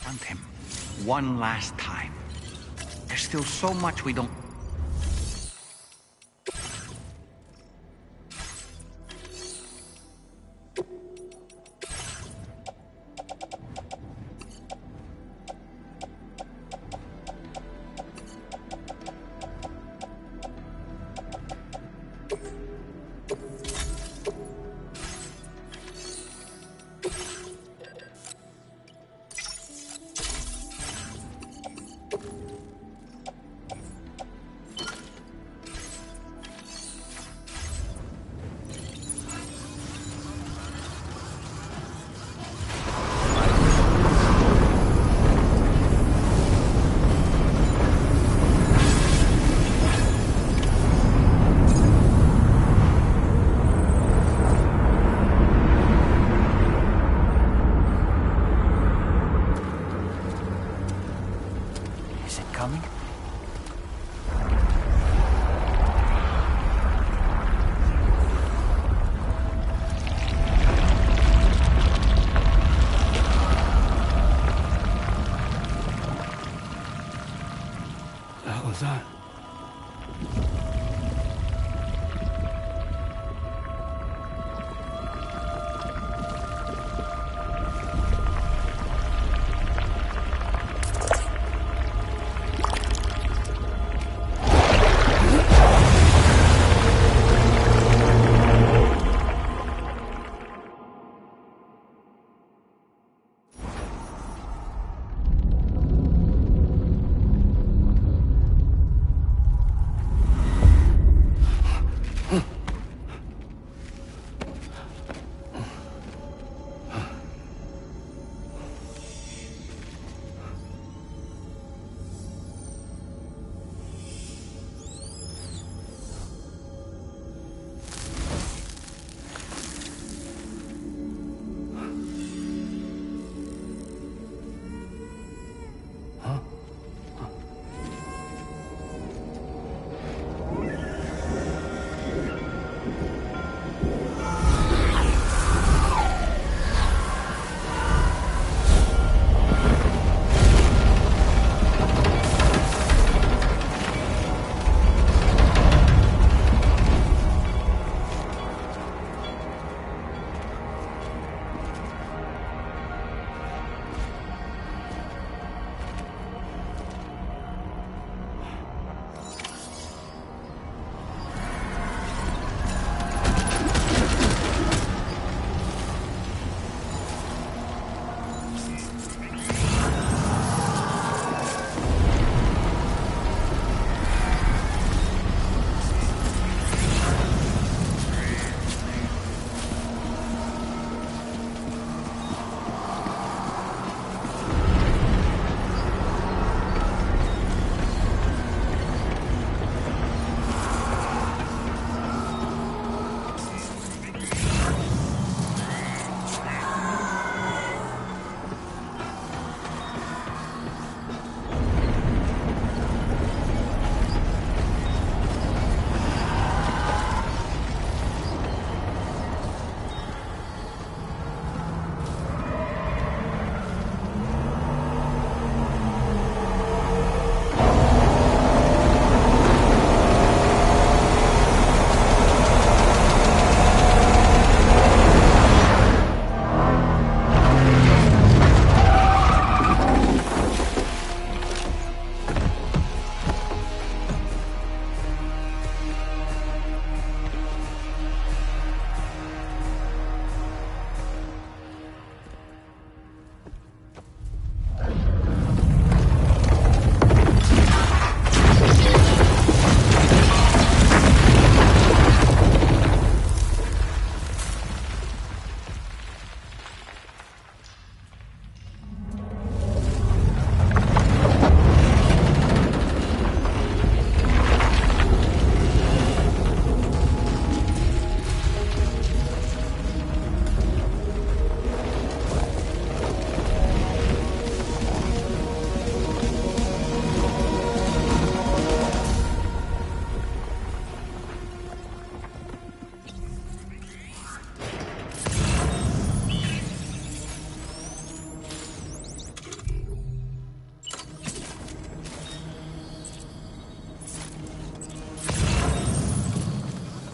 confront him one last time. There's still so much we don't...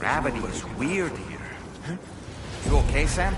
Gravity is weird here. You okay, Sam?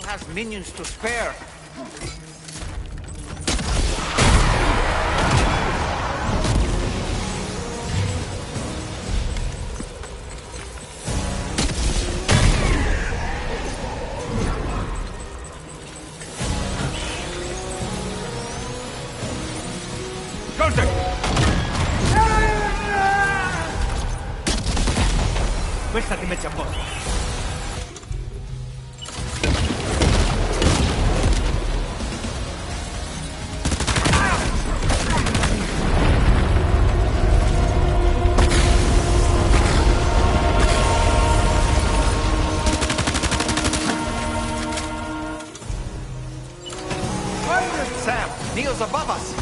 Has minions to spare. Questa ti mette a posto. Sam, Neil's above us.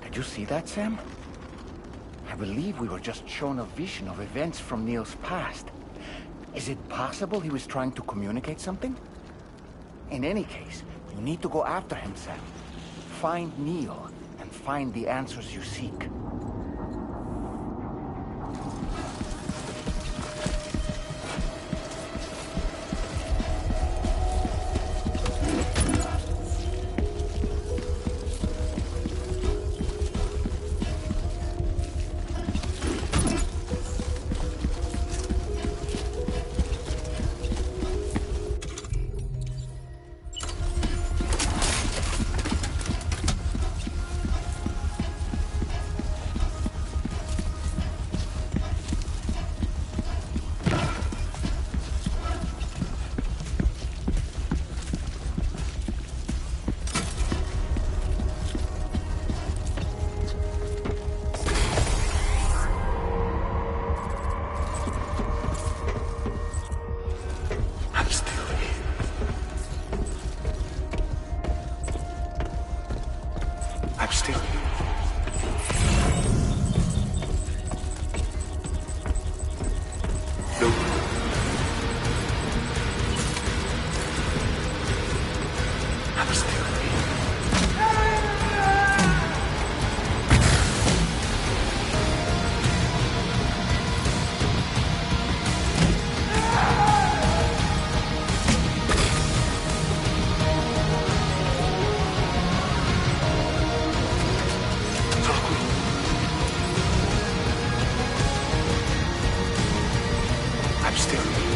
Did you see that, Sam? I believe we were just shown a vision of events from Neil's past. Is it possible he was trying to communicate something? In any case, you need to go after him, Sam. Find Neil, and find the answers you seek. I'm still here. No. I'm still here. I'm still here. I'm still here.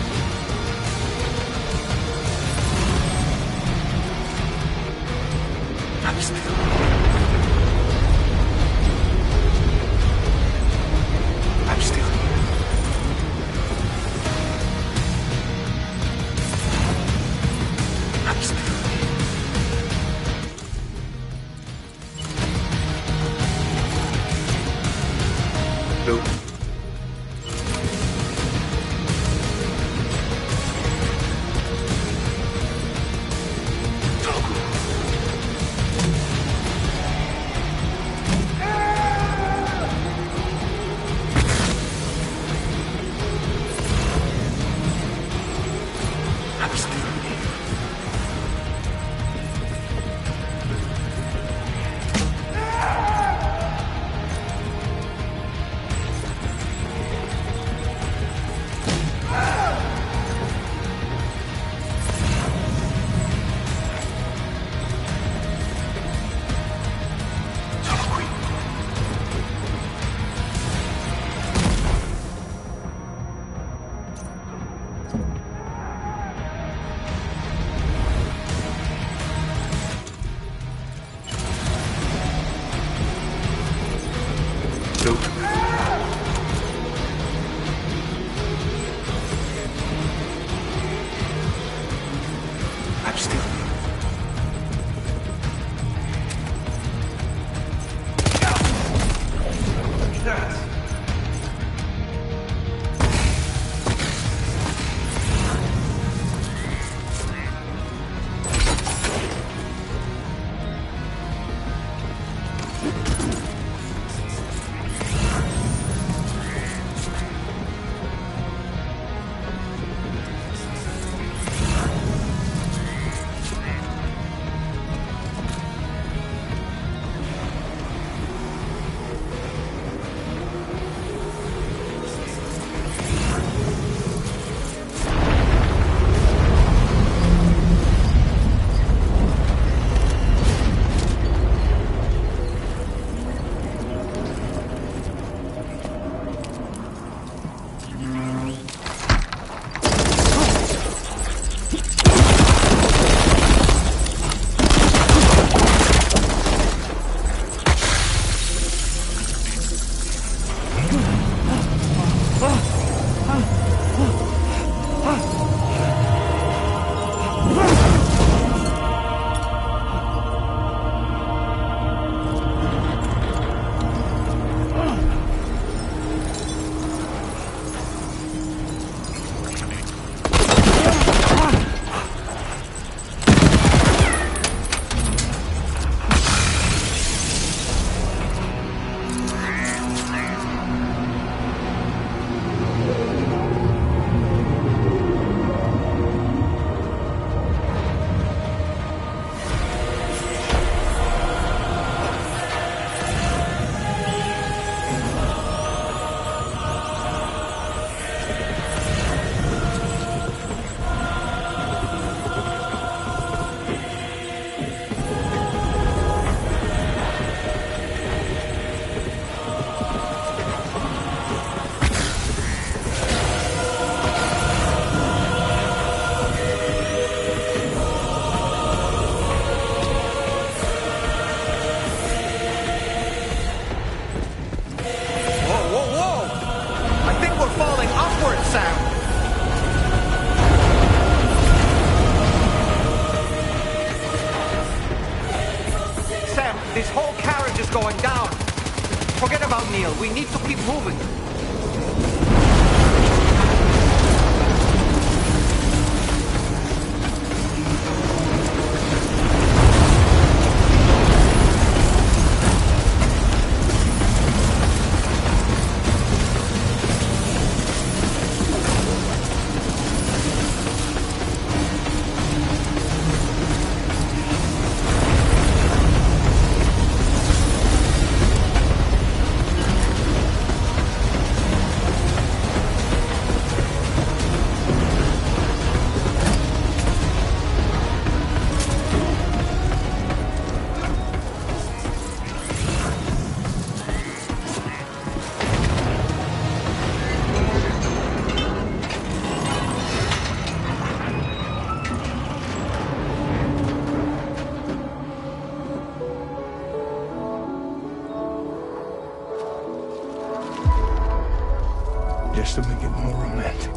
I'm still here. I'm still here. No. I'm still here. Solo qui. No. I'm still here. is going down. Forget about Neil. We need to keep moving. Just to make it more romantic.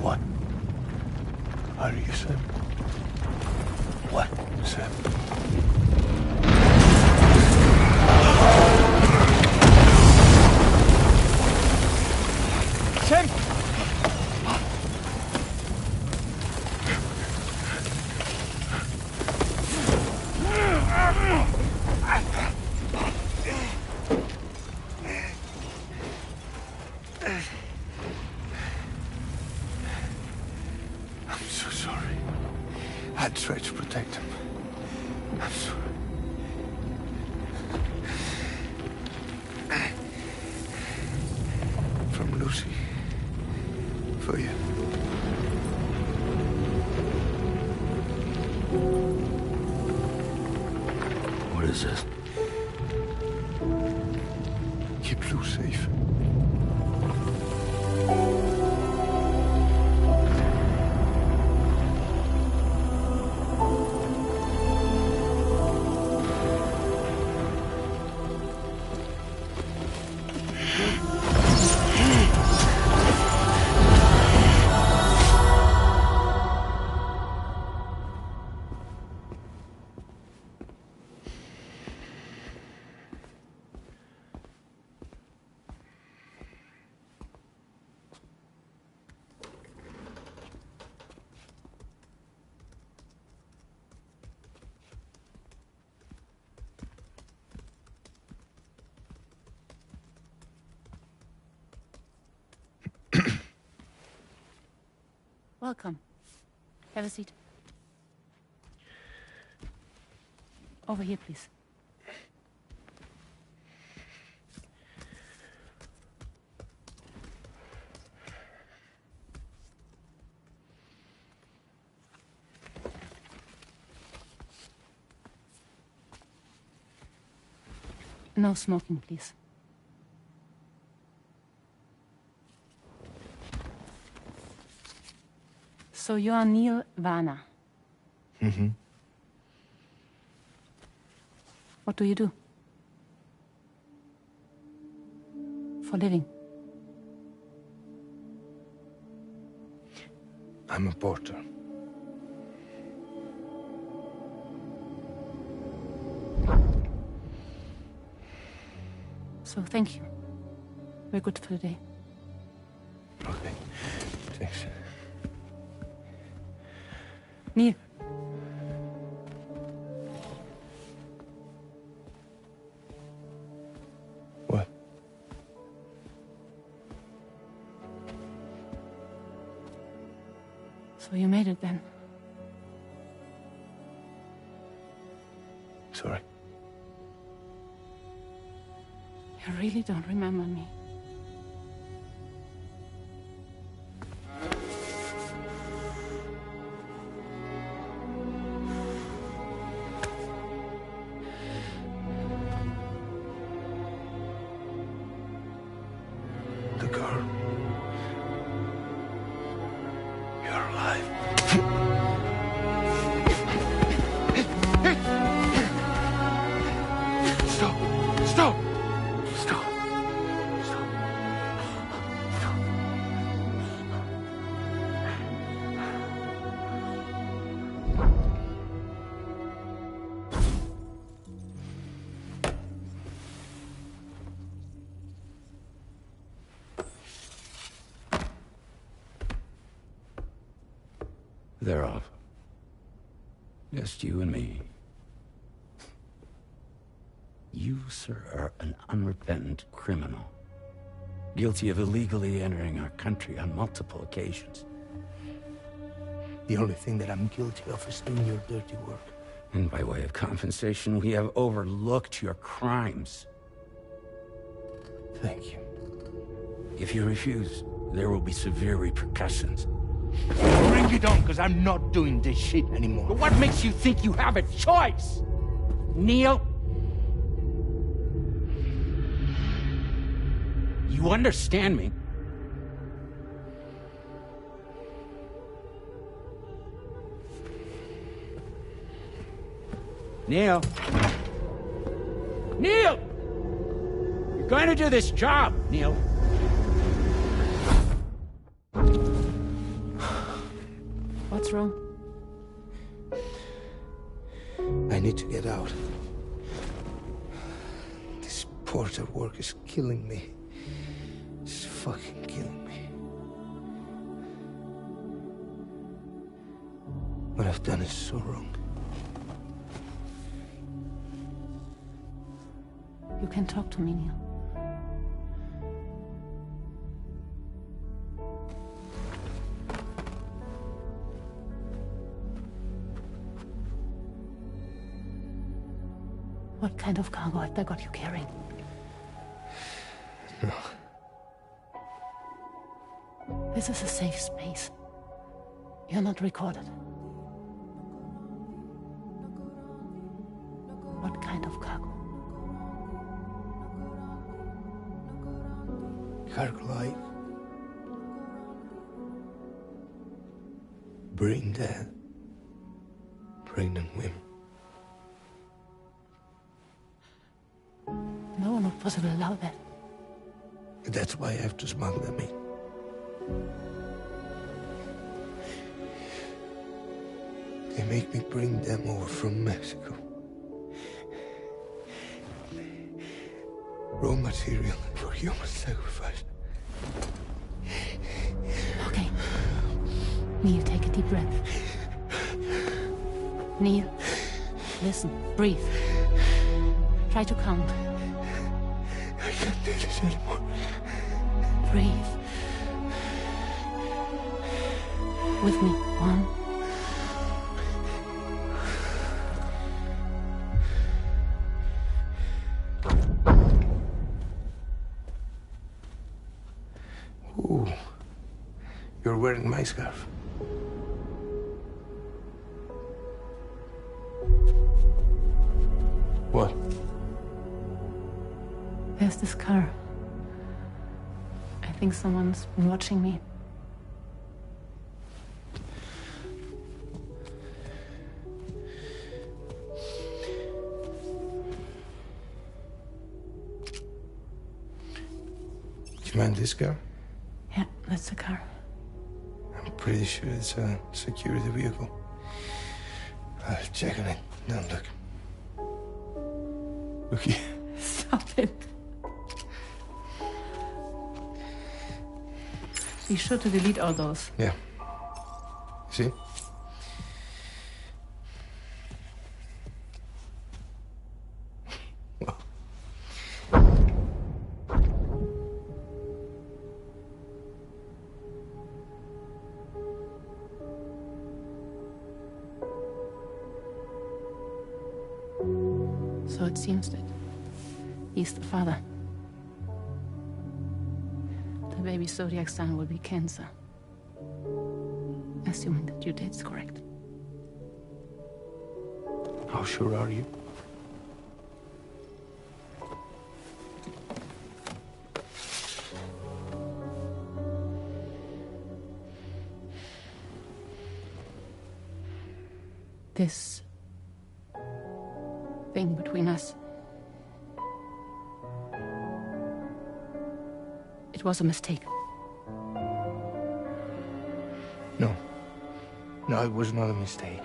What are you saying? What, Sam? Sam! I'm so sorry. I tried to protect him. I'm sorry. From Lucy. For you. What is this? Keep Lou safe. Welcome. Have a seat. Over here, please. No smoking, please. So you are Neil Varner. Mm-hmm. What do you do? For a living? I'm a porter. So thank you. We're good for the day. Okay. Thanks. Neil. What? So you made it then? Sorry. You really don't remember me. The girl. You're alive. Stop! Stop! Stop! Stop! Stop! They're off. Just you and me. You, sir, are an unrepentant criminal. Guilty of illegally entering our country on multiple occasions. The only thing that I'm guilty of is doing your dirty work. And by way of compensation, we have overlooked your crimes. Thank you. If you refuse, there will be severe repercussions. Bring it on, because I'm not doing this shit anymore. But what makes you think you have a choice? Neil? You understand me? Neil? Neil! You're going to do this job, Neil. What's wrong? I need to get out. This porter work is killing me. It's fucking killing me. What I've done is so wrong. You can talk to me, Neil. What kind of cargo have they got you carrying? No. This is a safe space. You're not recorded. What kind of cargo? Cargo like brain dead, pregnant women. No one would possibly allow that. That's why I have to smuggle them in. They make me bring them over from Mexico. Raw material for human sacrifice. Okay. Neil, take a deep breath. Neil, listen, breathe. Try to count. I can't do this anymore. Breathe. With me. 1. Ooh. You're wearing my scarf. What? There's this car. I think someone's been watching me. Do you mind this car? Yeah, that's the car. I'm pretty sure it's a security vehicle. I'll check on it. Now look. Look here. Stop it. Be sure to delete all those. Yeah. See? So it seems that he's the father. The baby Zodiac's son will be cancer. Assuming that due date's correct. How sure are you? This thing between us. It was a mistake. No. No, it was not a mistake.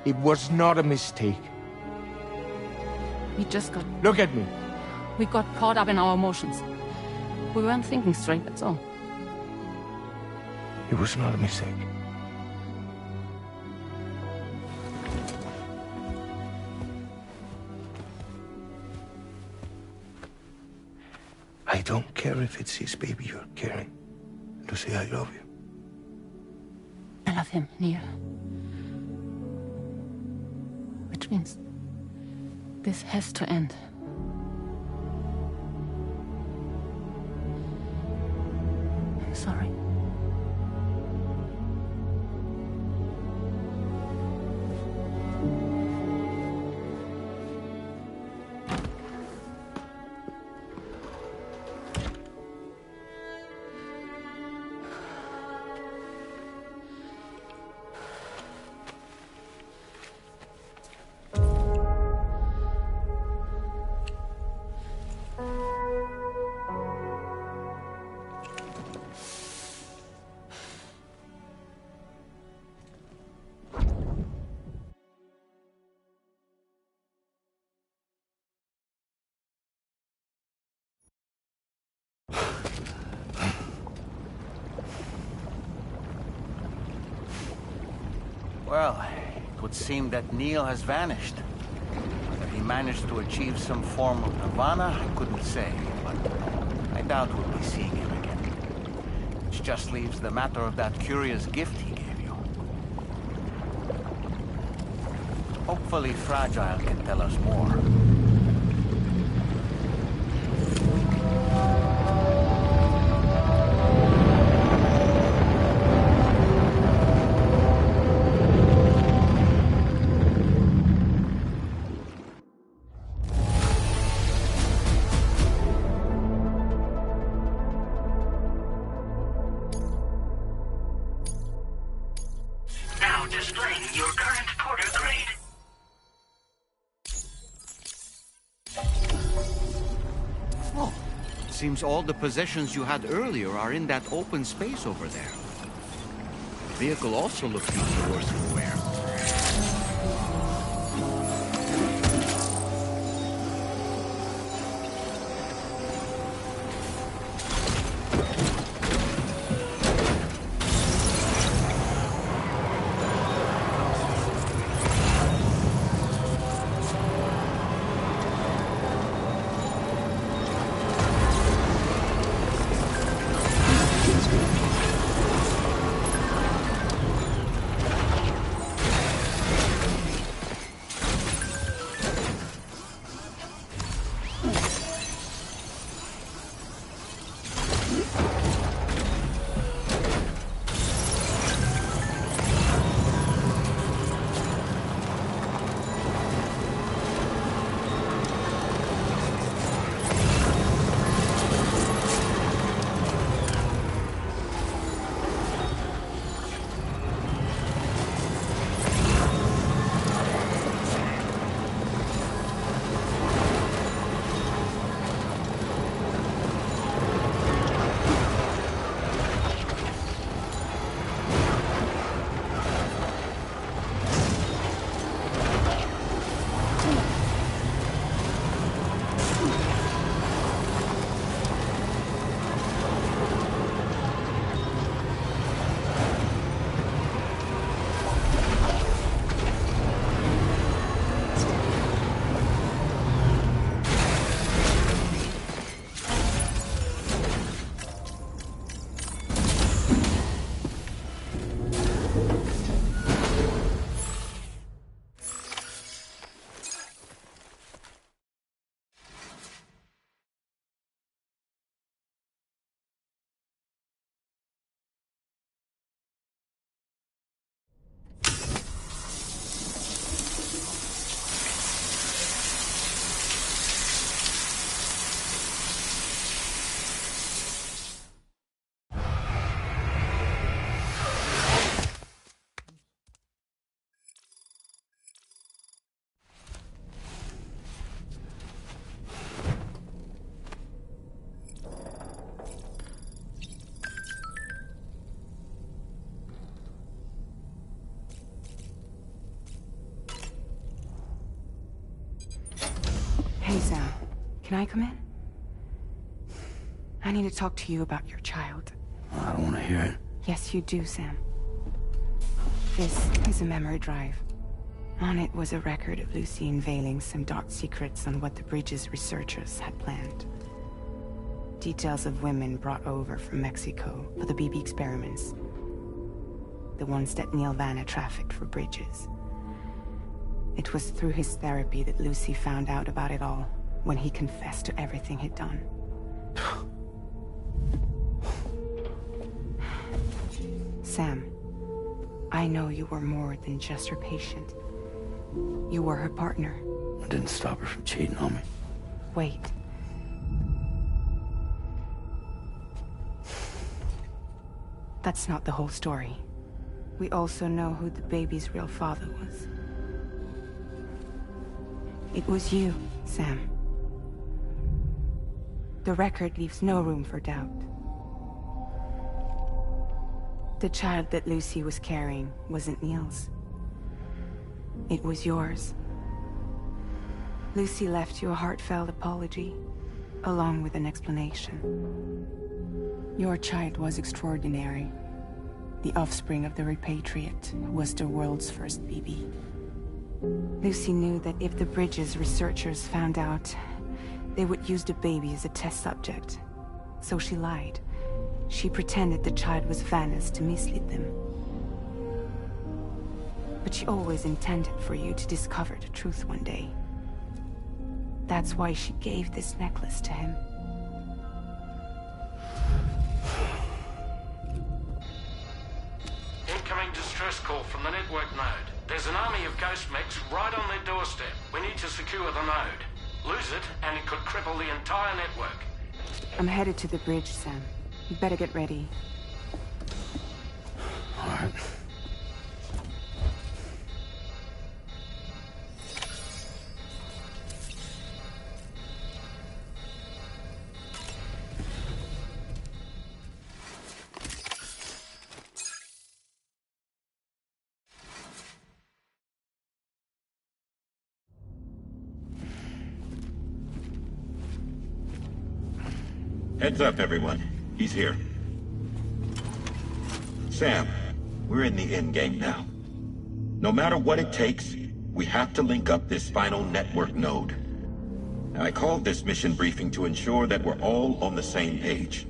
It was not a mistake. We just got... Look at me. We got caught up in our emotions. We weren't thinking straight, that's all. It was not a mistake. I don't care if it's his baby you're carrying. Lucy, I love you. I love him, Neil. Which means this has to end. I'm sorry. Well, it would seem that Neil has vanished. Whether he managed to achieve some form of nirvana, I couldn't say, but I doubt we'll be seeing him again. Which just leaves the matter of that curious gift he gave you. Hopefully Fragile can tell us more. Displaying your current porter grade. Oh, seems all the possessions you had earlier are in that open space over there. The vehicle also looks none the worse for wear. Can I come in? I need to talk to you about your child. I don't want to hear it. Yes, you do, Sam. This is a memory drive. On it was a record of Lucy unveiling some dark secrets on what the Bridges researchers had planned. Details of women brought over from Mexico for the BB experiments. The ones that Neil Vanna trafficked for Bridges. It was through his therapy that Lucy found out about it all, when he confessed to everything he'd done. Sam, I know you were more than just her patient. You were her partner. I didn't stop her from cheating on me. Wait. That's not the whole story. We also know who the baby's real father was. It was you, Sam. The record leaves no room for doubt. The child that Lucy was carrying wasn't Neil's. It was yours. Lucy left you a heartfelt apology, along with an explanation. Your child was extraordinary. The offspring of the repatriate who was the world's first BB. Lucy knew that if the Bridges researchers found out, they would use the baby as a test subject. So she lied. She pretended the child was Vanna's to mislead them. But she always intended for you to discover the truth one day. That's why she gave this necklace to him. Incoming distress call from the network node. There's an army of ghost mechs right on their doorstep. We need to secure the node. Lose it, and it could cripple the entire network. I'm headed to the bridge, Sam. You better get ready. All right. Heads up, everyone. He's here. Sam, we're in the endgame now. No matter what it takes, we have to link up this final network node. I called this mission briefing to ensure that we're all on the same page.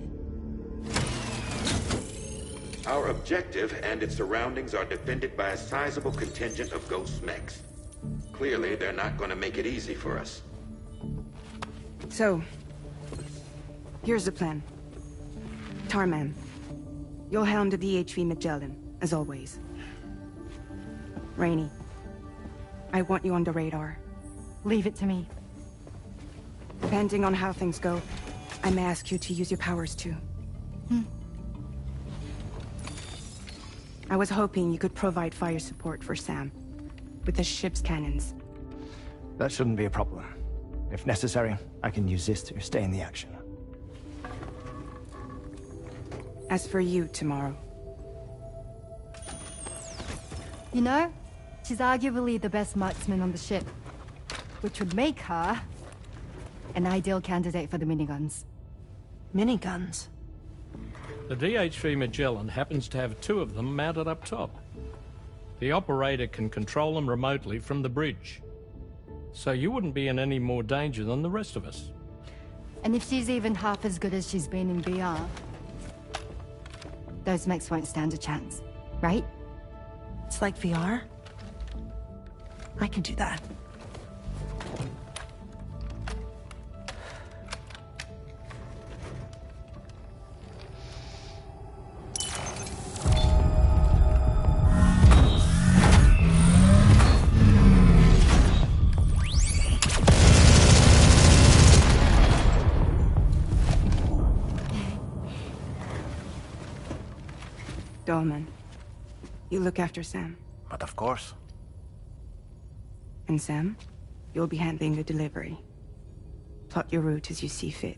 Our objective and its surroundings are defended by a sizable contingent of ghost mechs. Clearly, they're not going to make it easy for us. So, here's the plan. Tarman, you'll helm the DHV Magellan, as always. Rainey, I want you on the radar. Leave it to me. Depending on how things go, I may ask you to use your powers too. I was hoping you could provide fire support for Sam, with the ship's cannons. That shouldn't be a problem. If necessary, I can use this to stay in the action. As for you, tomorrow. You know, she's arguably the best marksman on the ship, which would make her an ideal candidate for the miniguns. Miniguns? The DHV Magellan happens to have 2 of them mounted up top. The operator can control them remotely from the bridge. So you wouldn't be in any more danger than the rest of us. And if she's even half as good as she's been in VR, those mechs won't stand a chance, right? It's like VR? I can do that. Dolman, you look after Sam. But of course. And Sam, you'll be handling the delivery. Plot your route as you see fit.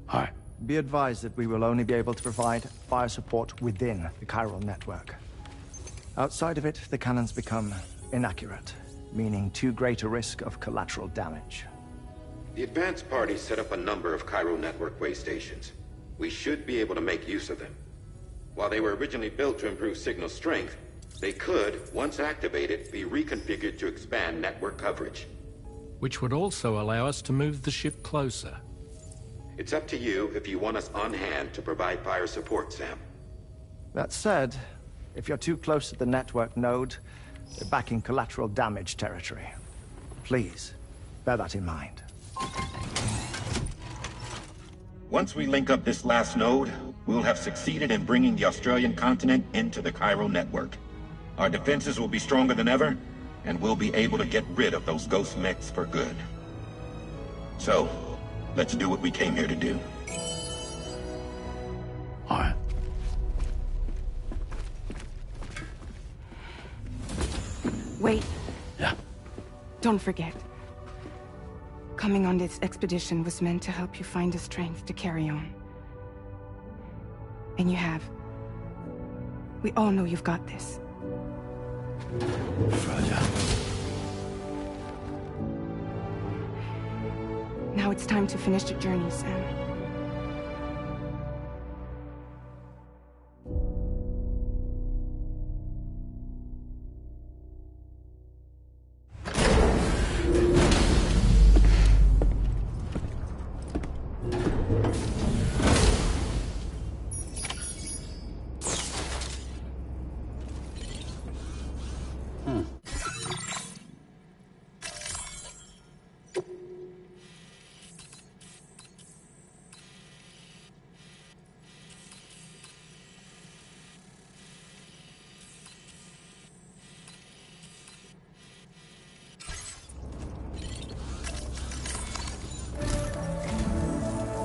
All right. Be advised that we will only be able to provide fire support within the chiral network. Outside of it, the cannons become inaccurate, meaning too great a risk of collateral damage. The advance party set up a number of Cairo network way stations. We should be able to make use of them. While they were originally built to improve signal strength, they could, once activated, be reconfigured to expand network coverage. Which would also allow us to move the ship closer. It's up to you if you want us on hand to provide fire support, Sam. That said, if you're too close to the network node, you're back in collateral damage territory. Please, bear that in mind. Once we link up this last node, we'll have succeeded in bringing the Australian continent into the Cairo network. Our defenses will be stronger than ever, and we'll be able to get rid of those ghost mechs for good. So, let's do what we came here to do. All right. Wait. Yeah. Don't forget. Coming on this expedition was meant to help you find the strength to carry on. And you have. We all know you've got this. Fragile. Now it's time to finish the journey, Sam.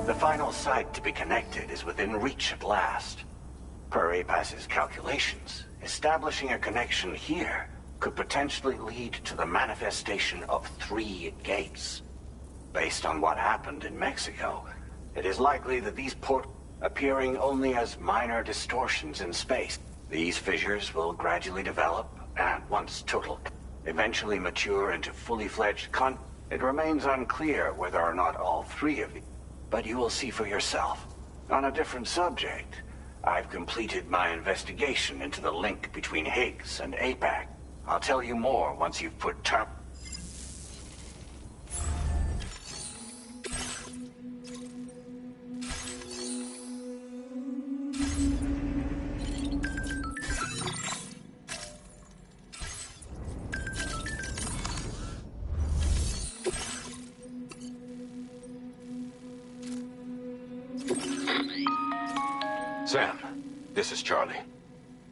The final site to be connected is within reach at last. Per APAS's calculations, establishing a connection here could potentially lead to the manifestation of 3 gates. Based on what happened in Mexico, it is likely that these appearing only as minor distortions in space. These fissures will gradually develop, and once total, eventually mature into fully fledged It remains unclear whether or not all 3 of these, but you will see for yourself. On a different subject, I've completed my investigation into the link between Higgs and APAC. I'll tell you more once you've put Sam, this is Charlie.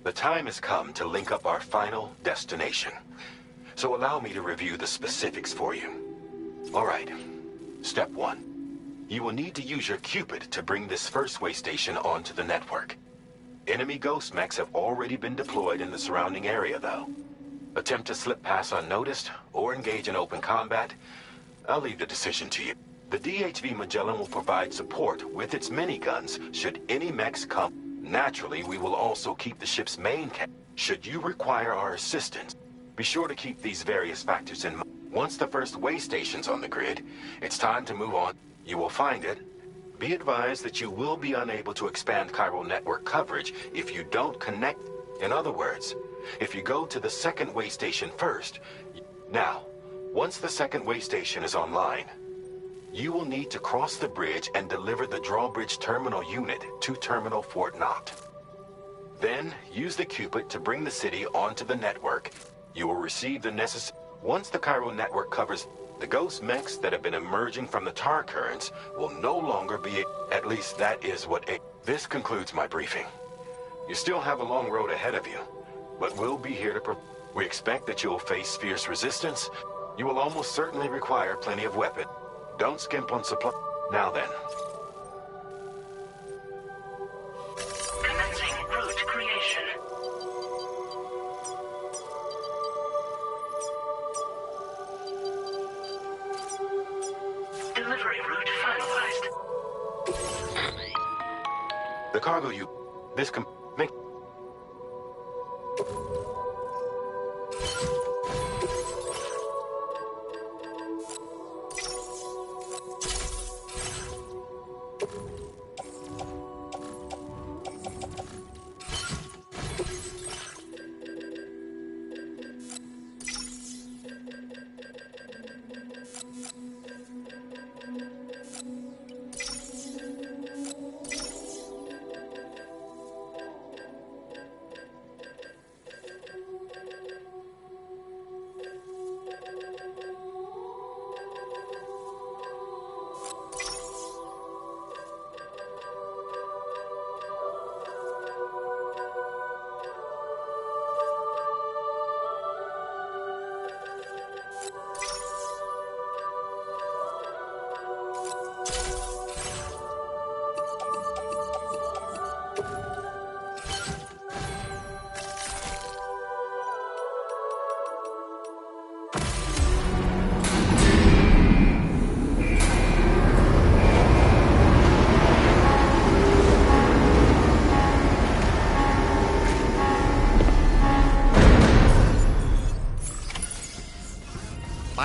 The time has come to link up our final destination. So allow me to review the specifics for you. All right. Step 1. You will need to use your Cupid to bring this first way station onto the network. Enemy ghost mechs have already been deployed in the surrounding area, though. Attempt to slip past unnoticed or engage in open combat, I'll leave the decision to you. The DHV Magellan will provide support with its miniguns should any mechs come. Naturally, we will also keep the ship's main should you require our assistance. Be sure to keep these various factors in mind. Once the first way station's on the grid, it's time to move on. You will find it. Be advised that you will be unable to expand Cairo network coverage if you don't connect. In other words, if you go to the second way station first. Now, once the second way station is online, you will need to cross the bridge and deliver the drawbridge terminal unit to Terminal Fort Knott. Then, use the Cupid to bring the city onto the network. You will receive the necessary... Once the Cairo network covers, the ghost mechs that have been emerging from the tar currents will no longer be... At least that is what... This concludes my briefing. You still have a long road ahead of you, but we'll be here to... We expect that you'll face fierce resistance. You will almost certainly require plenty of weapons. Don't skimp on supply. Now then. Commencing route creation. Delivery route finalized. The cargo you... This make...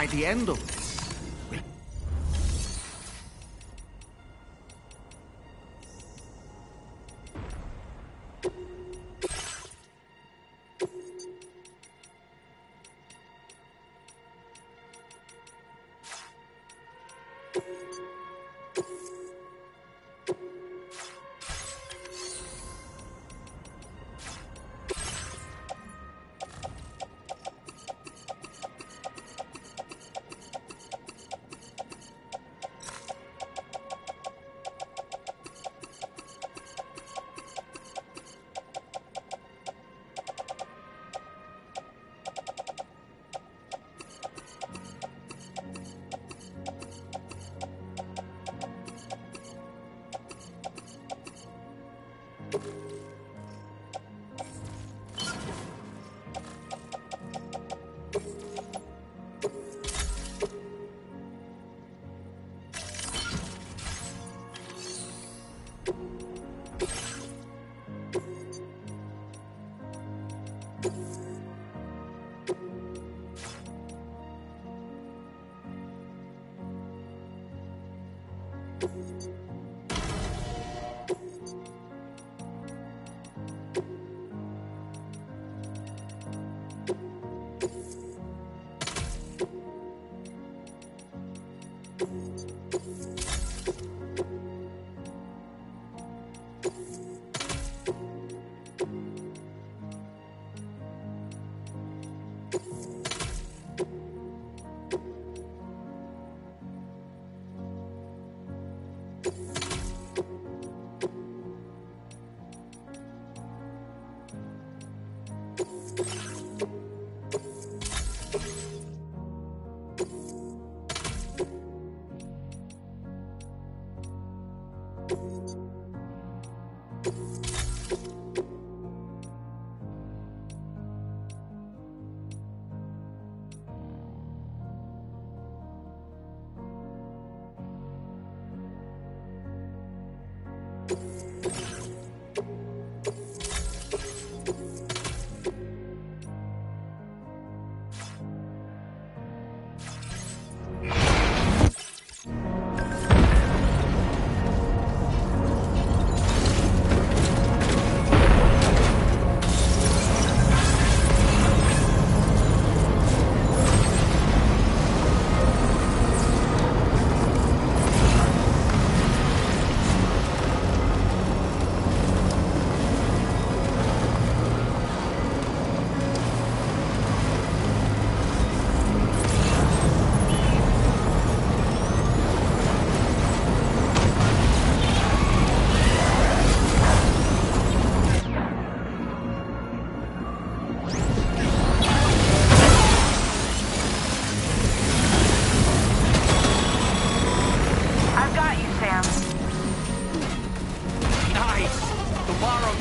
by the end of this,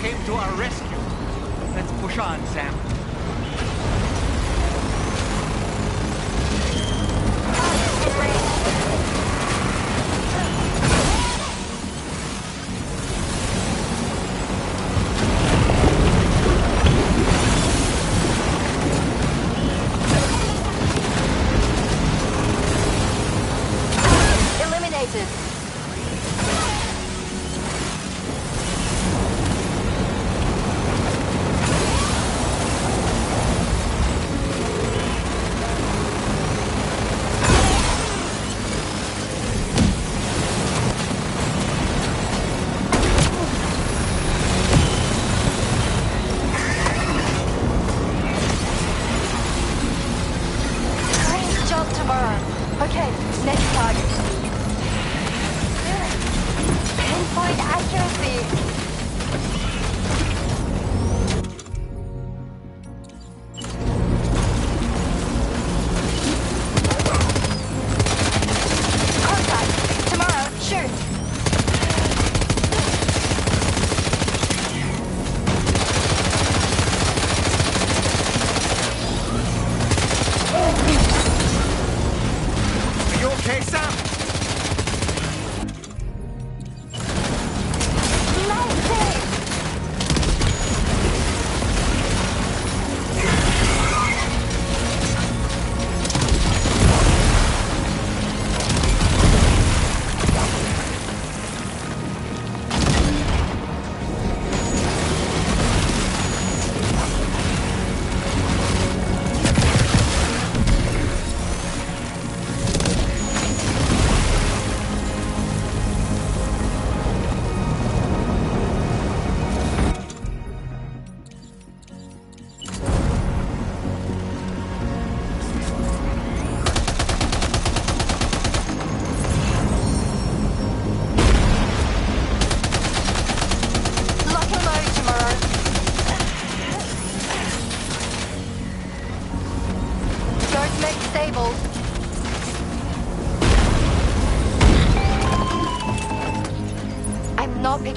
came to our rescue. Let's push on, Sam. Eliminated.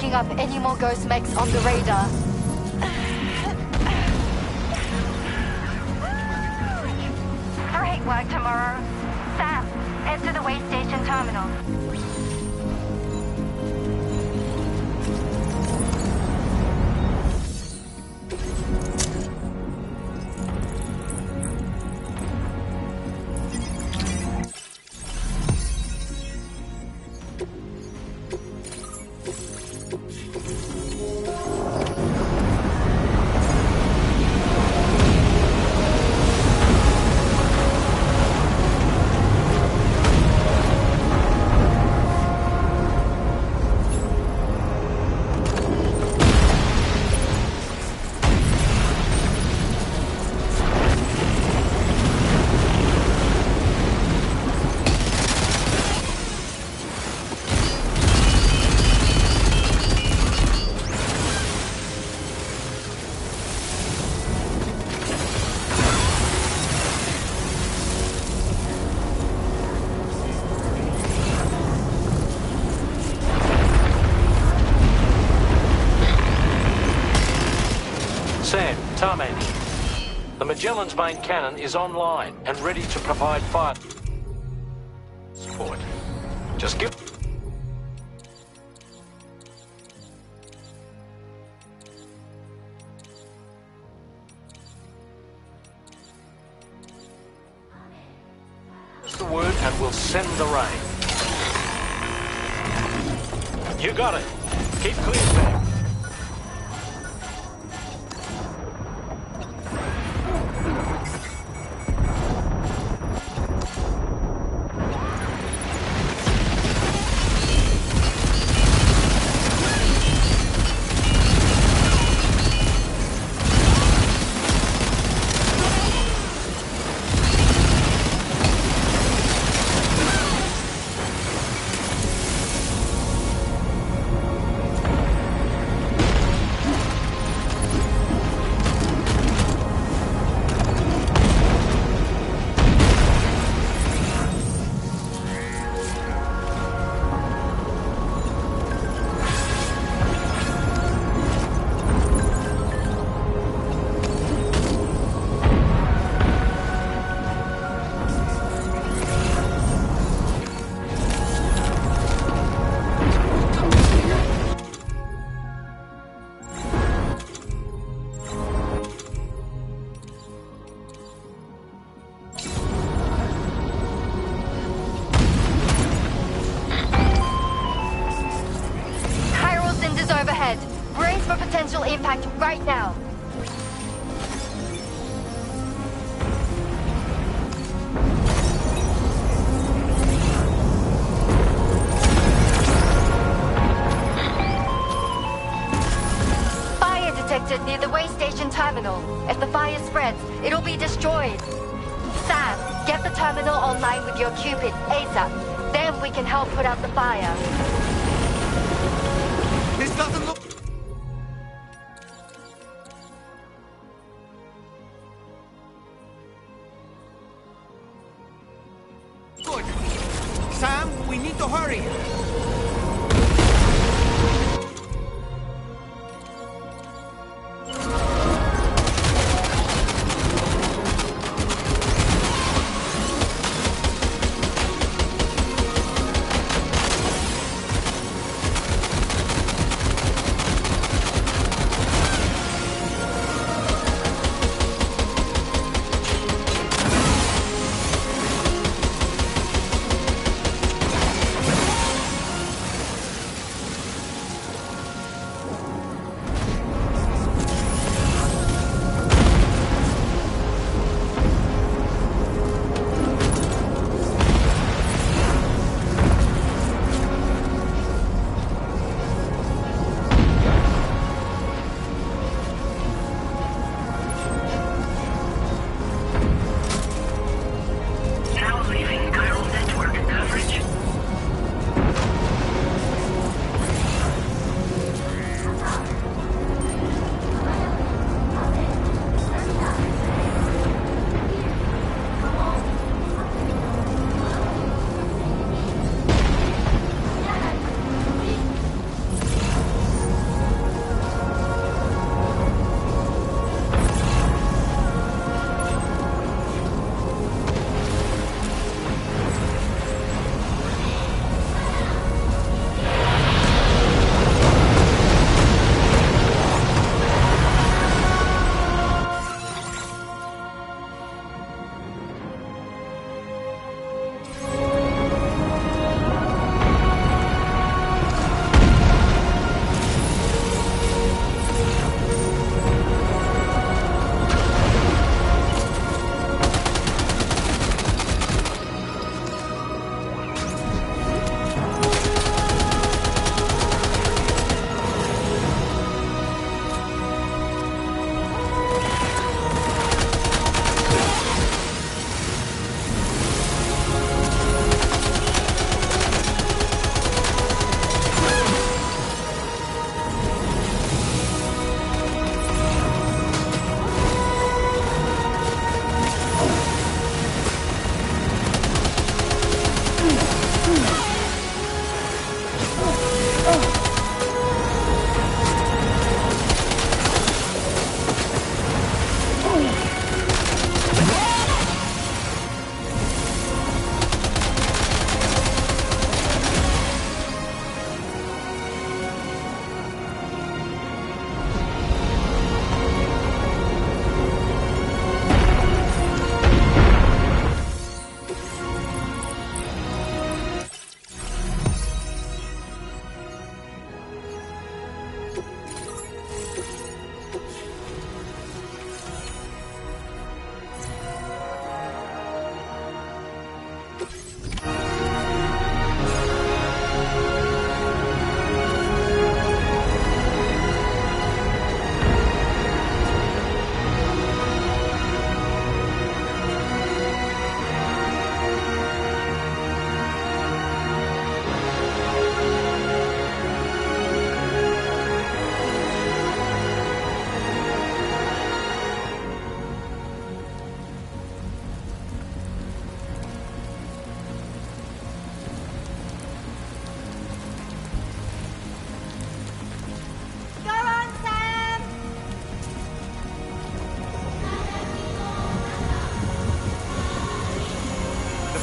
picking up any more ghost mechs on the radar. Great work tomorrow. Sam, head to the way station terminal. Tarmac, the Magellan's main cannon is online and ready to provide fire support. Just give... the word and we'll send the rain. You got it. Keep clear, Sam. For potential impact right now. Fire detected near the way station terminal. If the fire spreads, it'll be destroyed. Sam, get the terminal online with your Cupid ASAP. Then we can help put out the fire. This doesn't look... good. Sam, we need to hurry.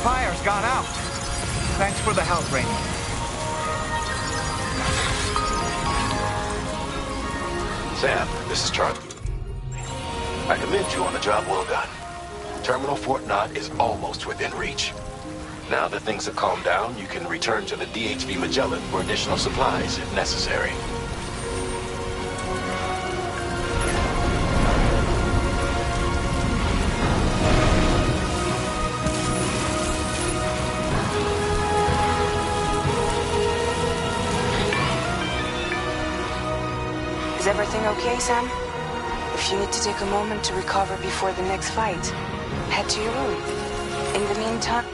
fire's gone out. Thanks for the help, Rainy. Sam, this is Charlie. I commend you on the job well done. Terminal Fort Knott is almost within reach. Now that things have calmed down, you can return to the DHV Magellan for additional supplies if necessary. Is everything okay, Sam? If you need to take a moment to recover before the next fight, head to your room. In the meantime...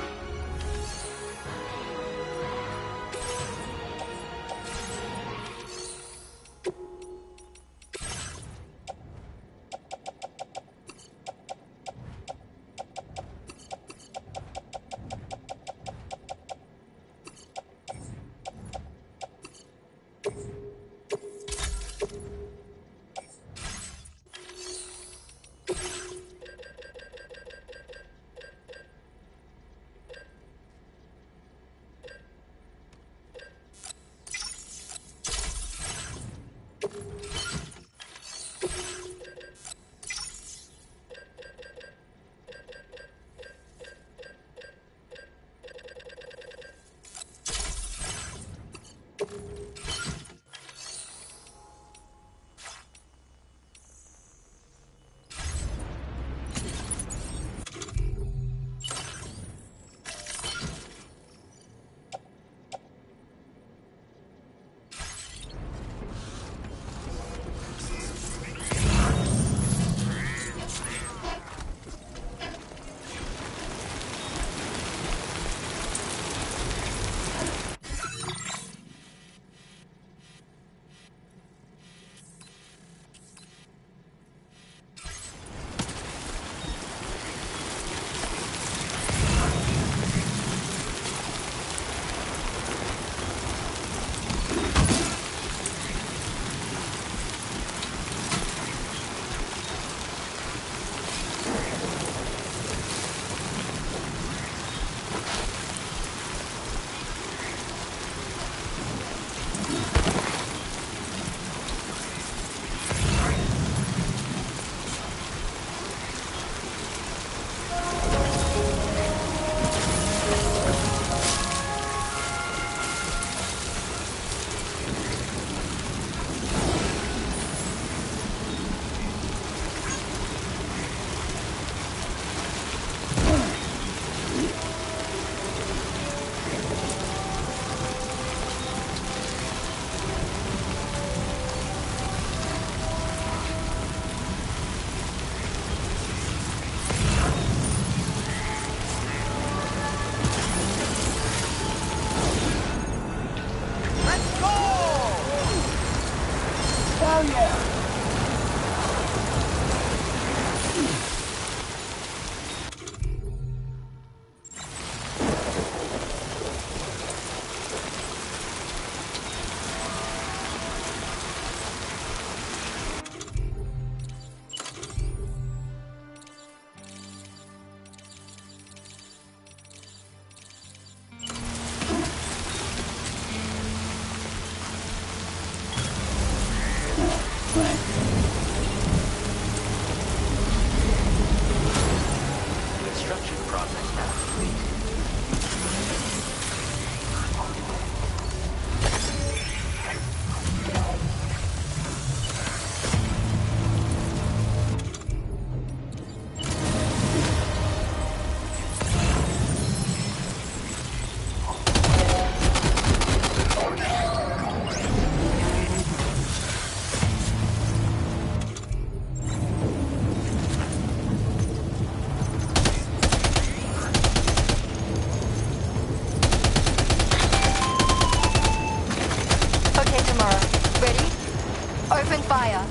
Open fire.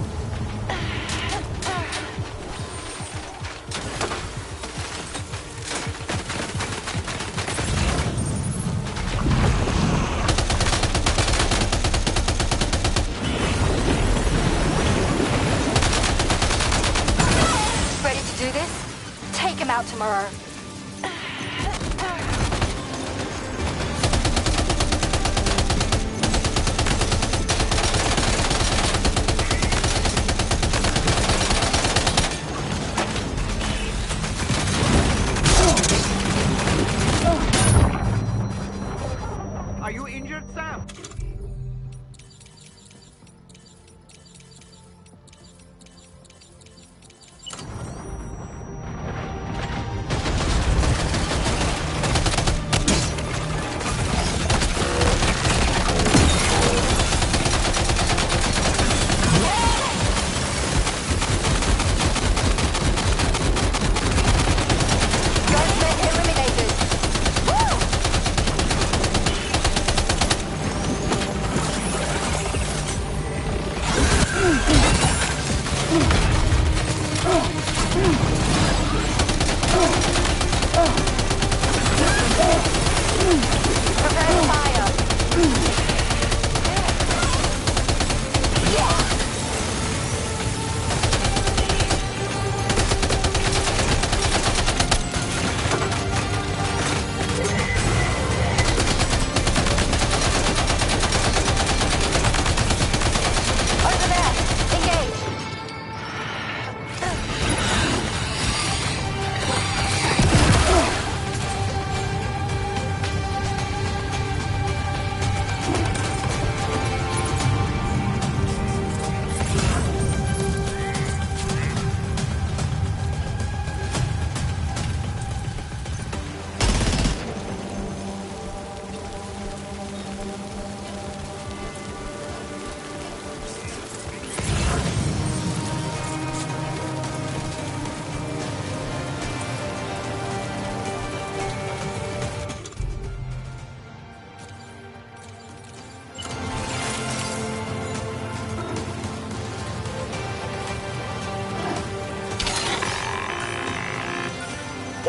Ready to do this? Take him out tomorrow.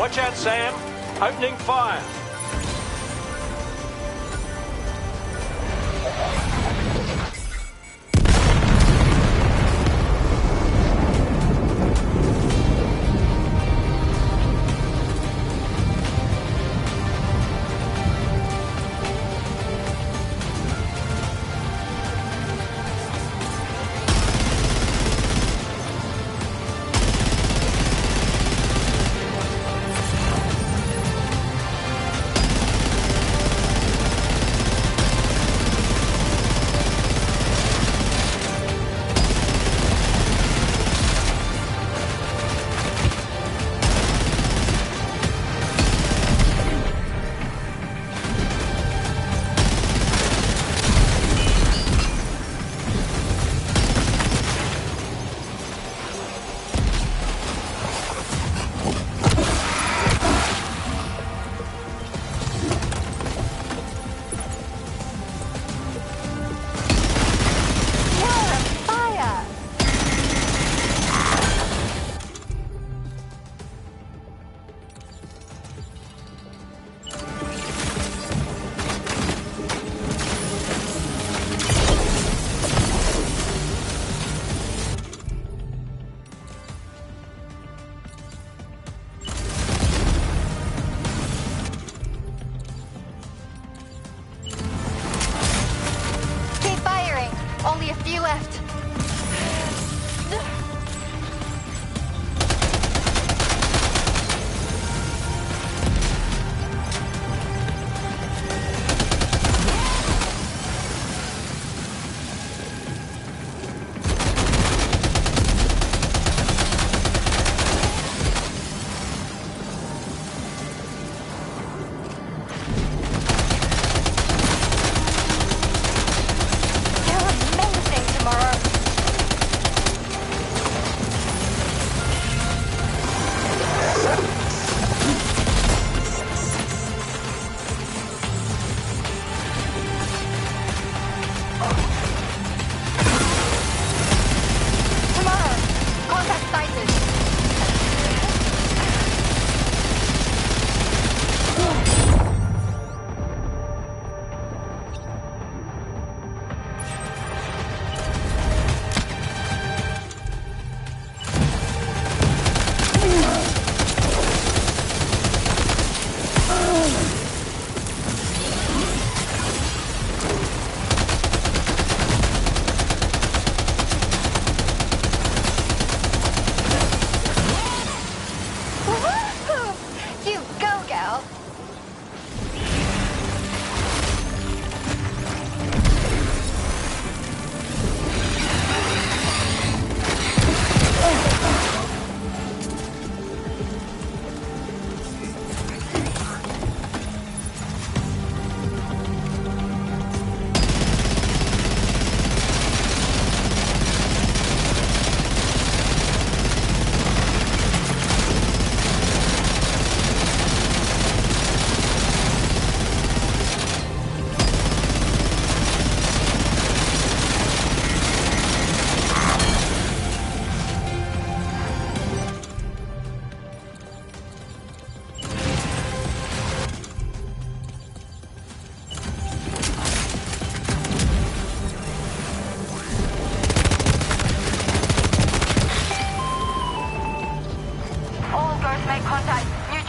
Watch out, Sam. Opening fire.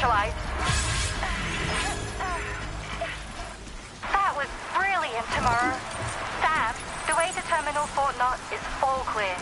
neutralized. That was brilliant, Tomorrow. Sam, the way to Terminal Fort Knott is all clear.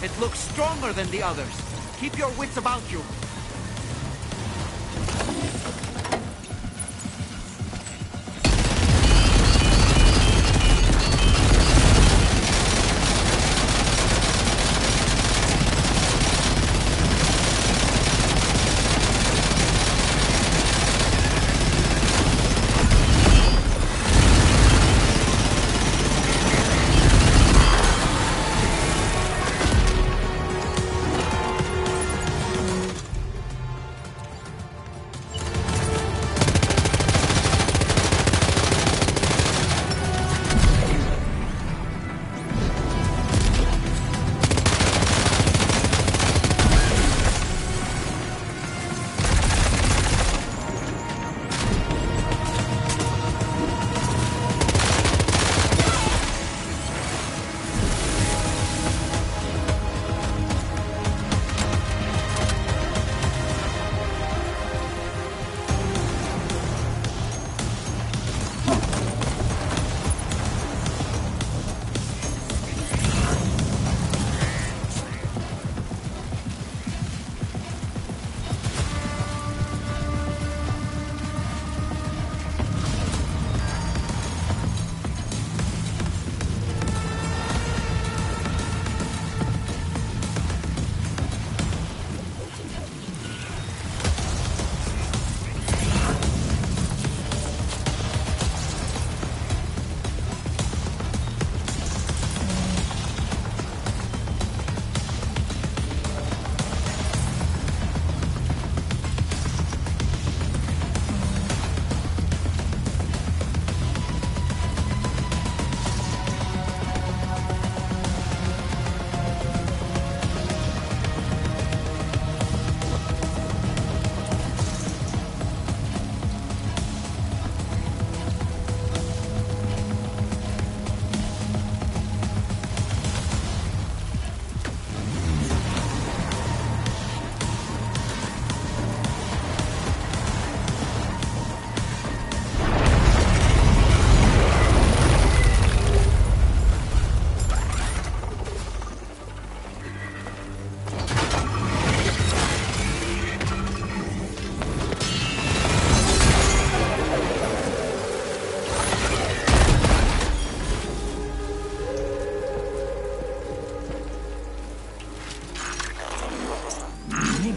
It looks stronger than the others. Keep your wits about you.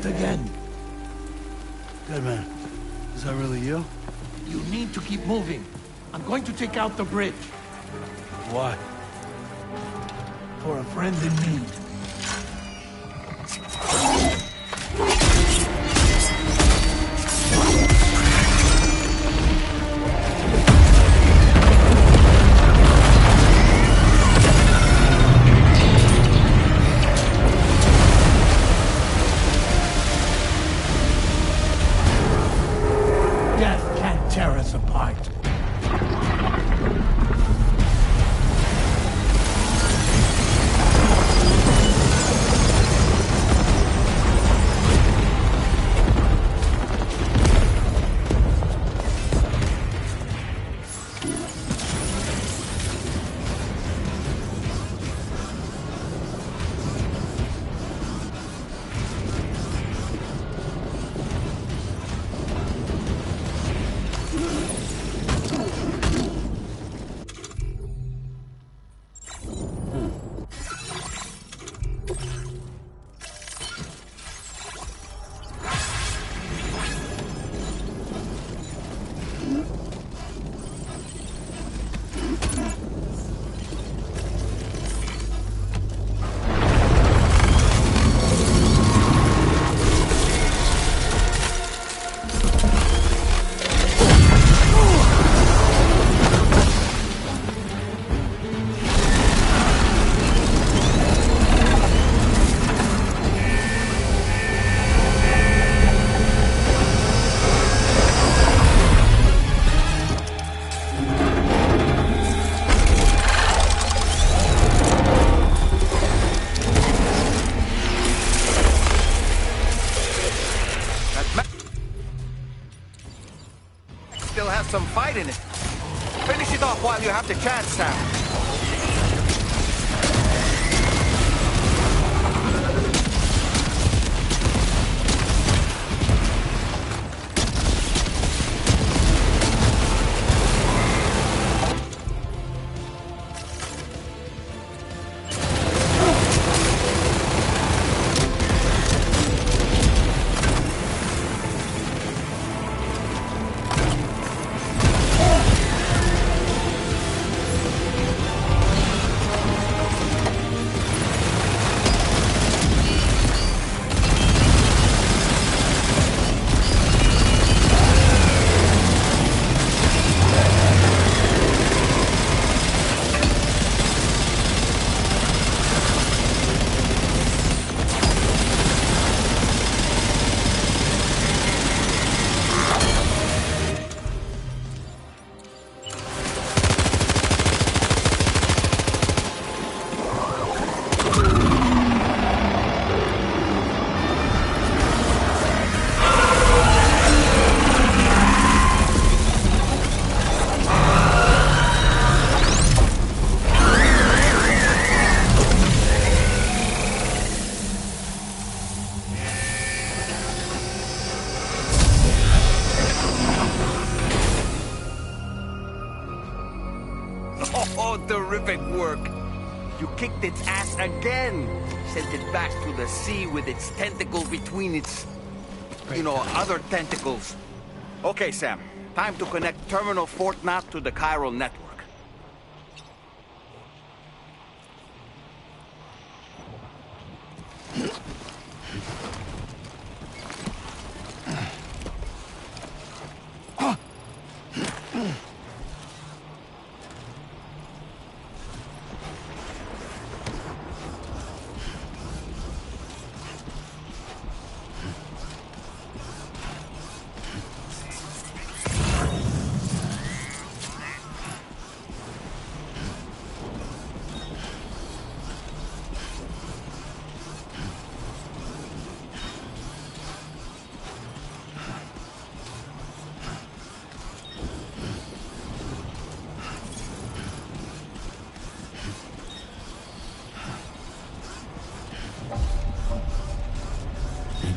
Again. Deadman, is that really you? You need to keep moving. I'm going to take out the bridge. Why? For a friend in need. Tear us apart. have some fight in it. Finish it off while you have the chance, Sam. Oh, terrific work. You kicked its ass again. Sent it back to the sea with its tentacle between its, other tentacles. Okay, Sam. Time to connect Terminal Fort Knot to the chiral network.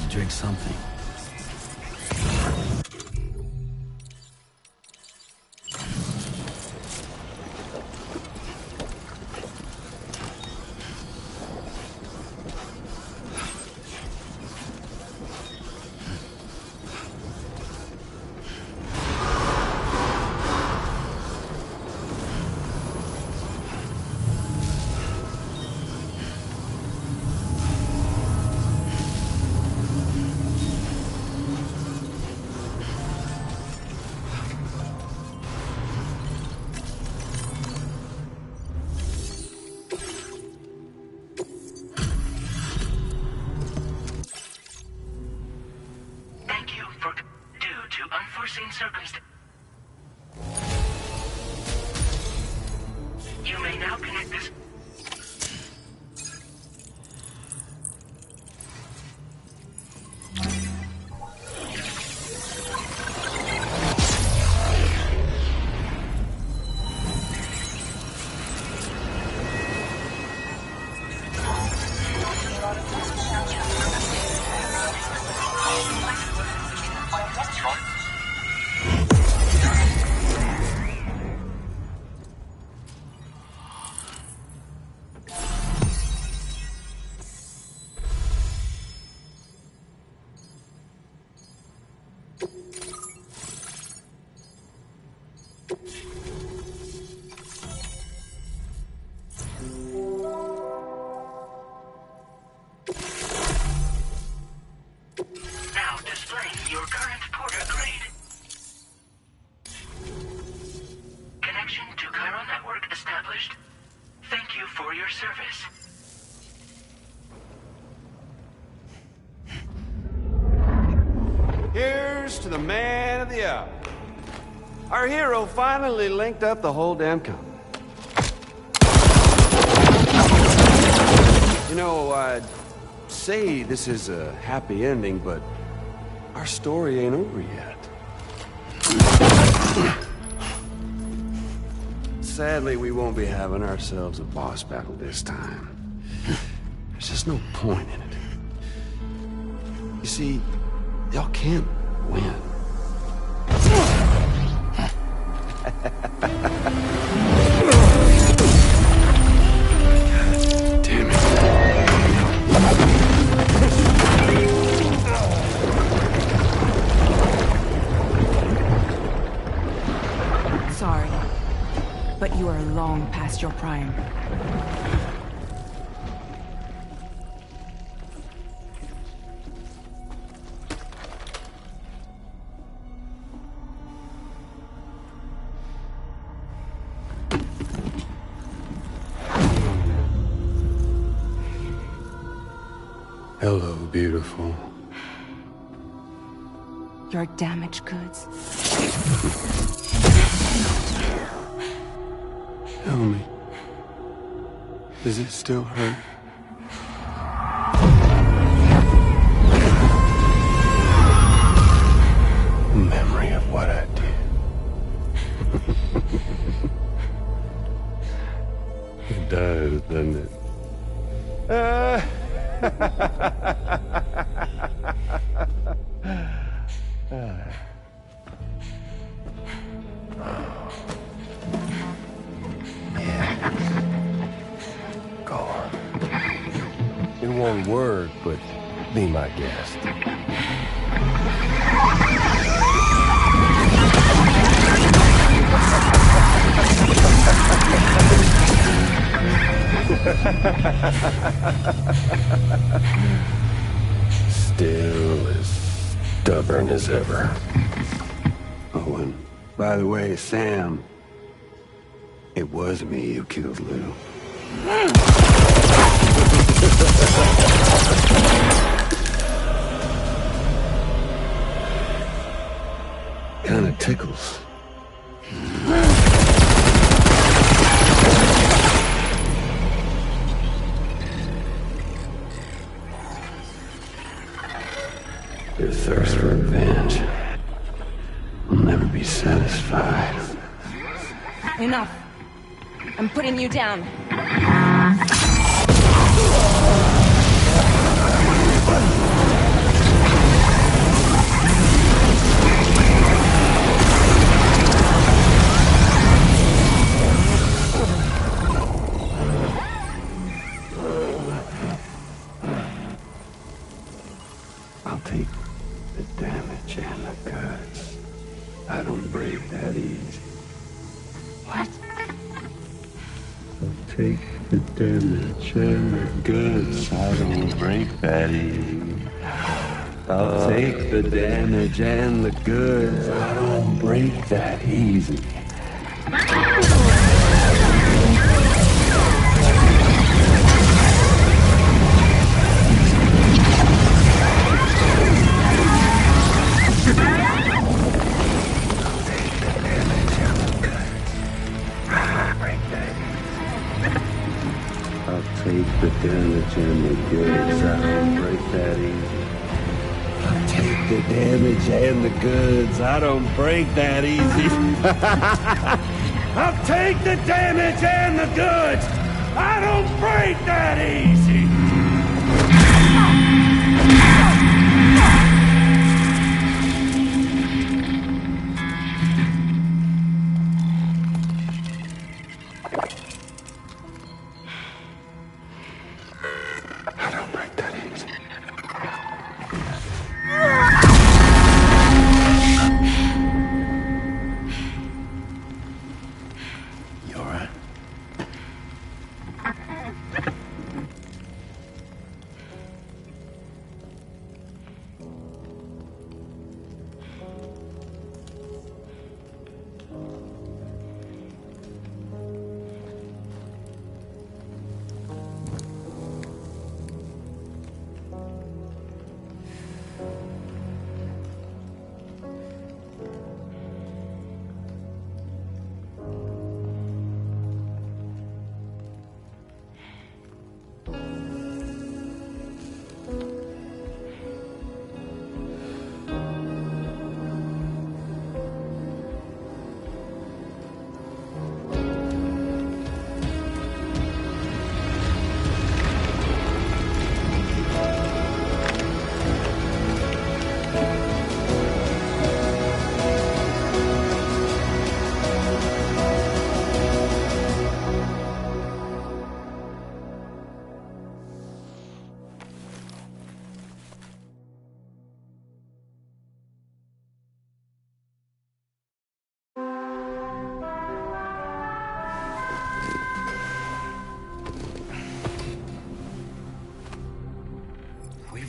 Drink something. unforeseen circumstances. You may now connect this. Now displaying your current porter grade. Connection to Chiral Network established. Thank you for your service. Here's to the man of the hour. Our hero finally linked up the whole damn company. You know, I'd say this is a happy ending, but our story ain't over yet. Sadly, we won't be having ourselves a boss battle this time. There's just no point in it. You see, y'all can't win. Damn it. Sorry, but you are long past your prime. Hello, beautiful. Your damaged goods. Tell me, does it still hurt? Memory of what I did. It does, doesn't it? Go on. In one word, but be my guest. Still as stubborn as ever. Oh, and by the way, Sam, it was me who killed Lou. Kinda tickles. Your thirst for revenge will never be satisfied. Enough. I'm putting you down. I'll take the damage and the goods. I don't break that easy. What? I'll take the damage and the goods. I don't break that easy. I'll take the damage and the goods. I don't break that easy. Take the damage and the goods. I don't break that easy. I'll take the damage and the goods. I don't break that easy. I'll take the damage and the goods. I don't break that easy.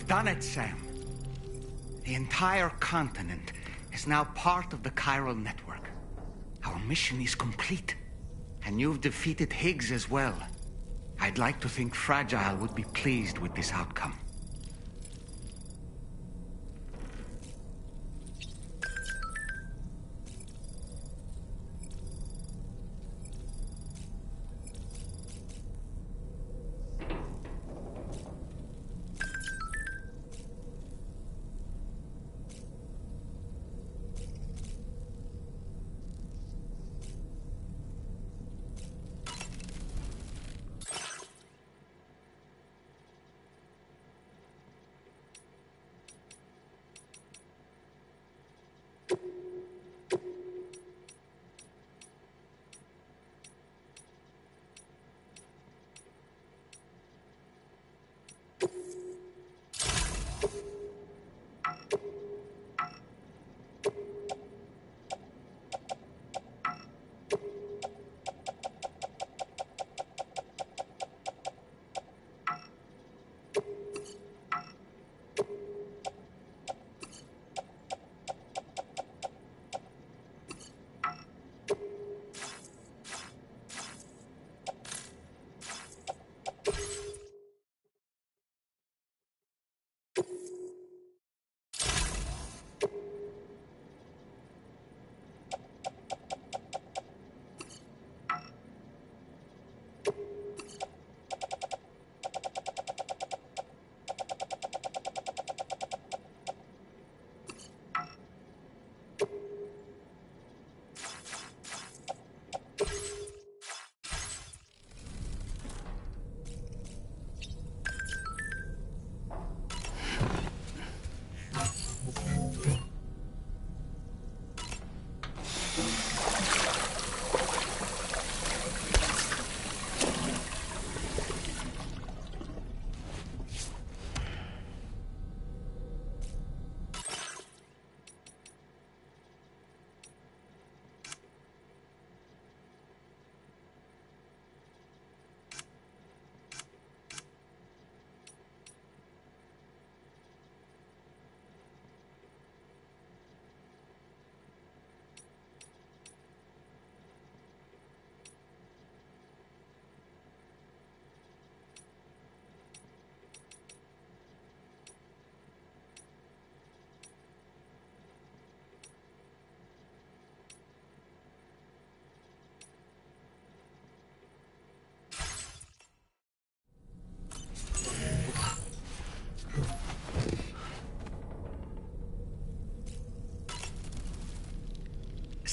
We've done it, Sam. The entire continent is now part of the chiral network. Our mission is complete. And you've defeated Higgs as well. I'd like to think Fragile would be pleased with this outcome.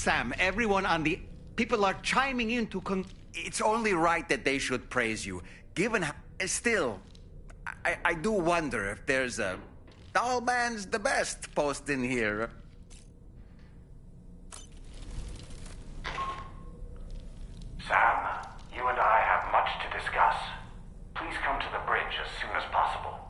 Sam, everyone on the... People are chiming in to It's only right that they should praise you. Given how... Still, I do wonder if there's a... All man's the best post in here. Sam, you and I have much to discuss. Please come to the bridge as soon as possible.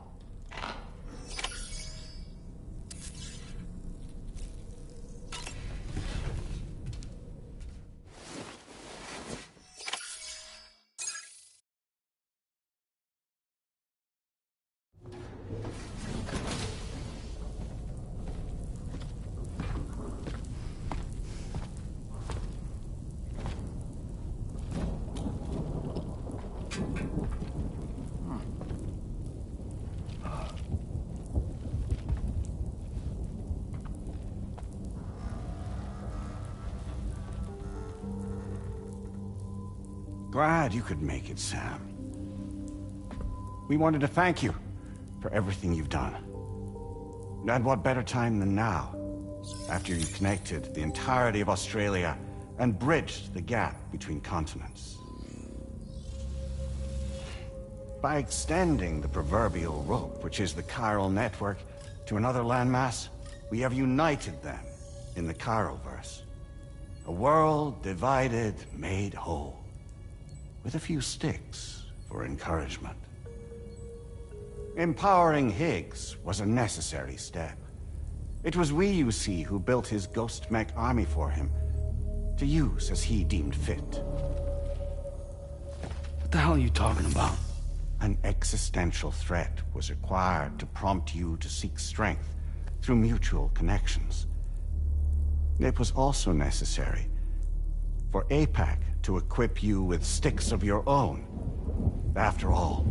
Glad you could make it, Sam. We wanted to thank you for everything you've done. And what better time than now, after you connected the entirety of Australia and bridged the gap between continents. By extending the proverbial rope, which is the chiral network, to another landmass, we have united them in the Chiroverse. A world divided, made whole. With a few sticks for encouragement. Empowering Higgs was a necessary step. It was we, you see, who built his ghost mech army for him, to use as he deemed fit. What the hell are you talking about? An existential threat was required to prompt you to seek strength through mutual connections. It was also necessary for APAC to equip you with sticks of your own. After all,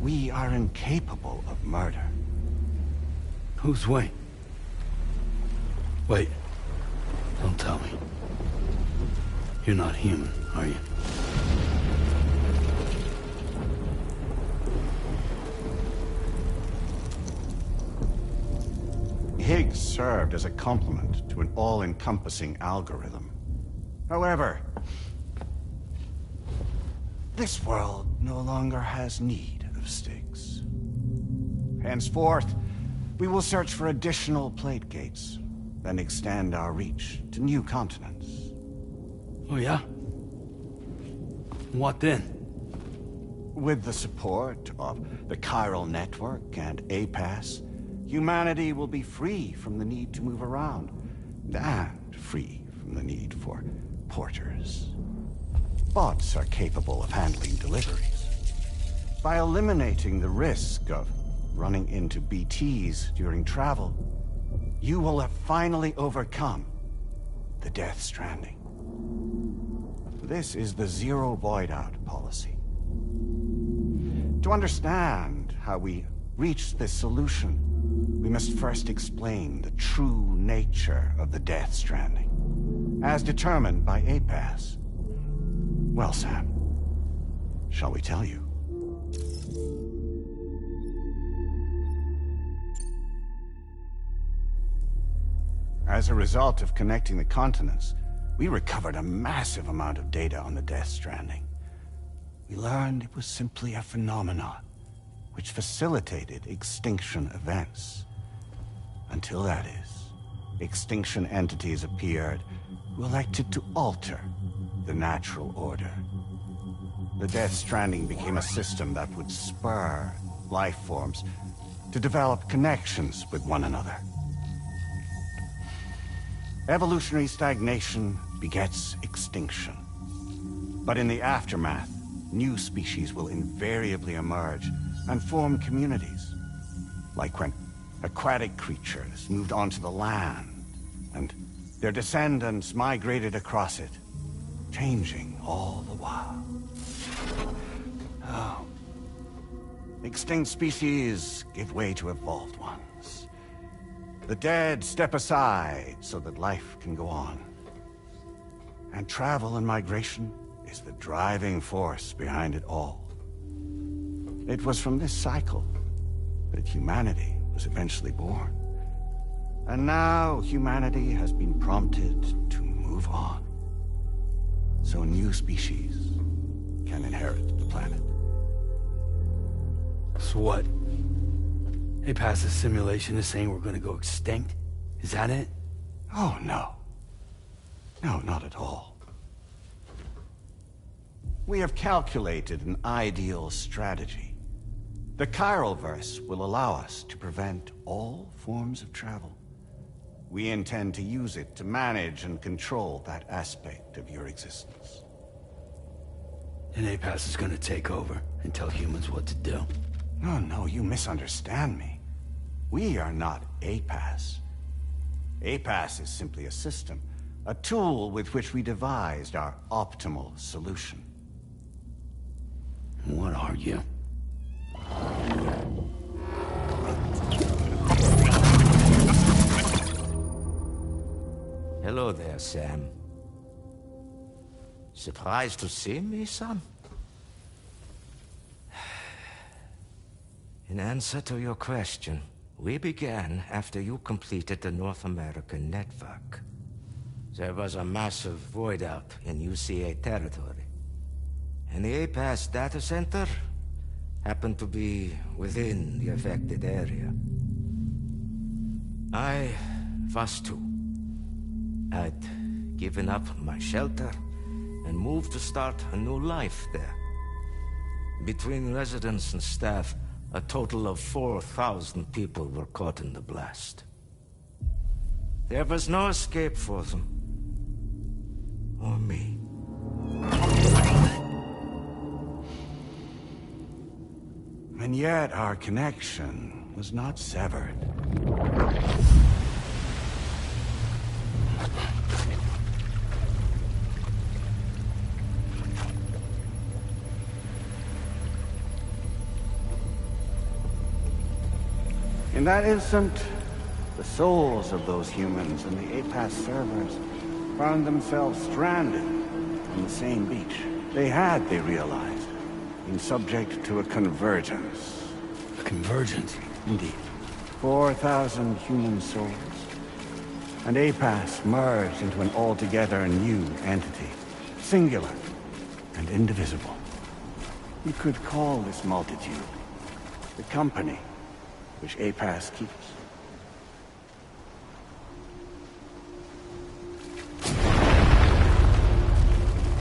we are incapable of murder. Who's Wayne? Wait. Don't tell me. You're not human, are you? Higgs served as a complement to an all-encompassing algorithm. However, this world no longer has need of sticks. Henceforth, we will search for additional plate gates, and extend our reach to new continents. Oh yeah? What then? With the support of the Chiral Network and APAS, humanity will be free from the need to move around, and free from the need for porters. Bots are capable of handling deliveries. By eliminating the risk of running into BTs during travel, you will have finally overcome the Death Stranding. This is the Zero Void Out policy. To understand how we reached this solution, we must first explain the true nature of the Death Stranding, as determined by APAS. Well, Sam, shall we tell you? As a result of connecting the continents, we recovered a massive amount of data on the Death Stranding. We learned it was simply a phenomenon which facilitated extinction events. Until that is, extinction entities appeared who elected to alter the natural order. The Death Stranding became a system that would spur life forms to develop connections with one another. Evolutionary stagnation begets extinction. But in the aftermath, new species will invariably emerge and form communities. Like when aquatic creatures moved onto the land, and their descendants migrated across it, changing all the while. Oh. Extinct species give way to evolved ones. The dead step aside so that life can go on. And travel and migration is the driving force behind it all. It was from this cycle that humanity was eventually born. And now humanity has been prompted to move on, so new species can inherit the planet. So what? APAS's simulation is saying we're gonna go extinct? Is that it? Oh, no. No, not at all. We have calculated an ideal strategy. The Chiralverse will allow us to prevent all forms of travel. We intend to use it to manage and control that aspect of your existence. And APAS is gonna take over and tell humans what to do? No, you misunderstand me. We are not APAS. APAS is simply a system, a tool with which we devised our optimal solution. What are you? Hello there, Sam. Surprised to see me, son? In answer to your question, we began after you completed the North American network. There was a massive void out in UCA territory, and the APAS data center happened to be within the affected area. I was too. I'd given up my shelter and moved to start a new life there. Between residents and staff, a total of 4,000 people were caught in the blast. There was no escape for them. Or me. And yet our connection was not severed. In that instant, the souls of those humans and the APAS servers found themselves stranded on the same beach. They had, they realized, been subject to a convergence. A convergence? Indeed. 4,000 human souls. And APAS merged into an altogether new entity. Singular and indivisible. You could call this multitude the company which APAS keeps.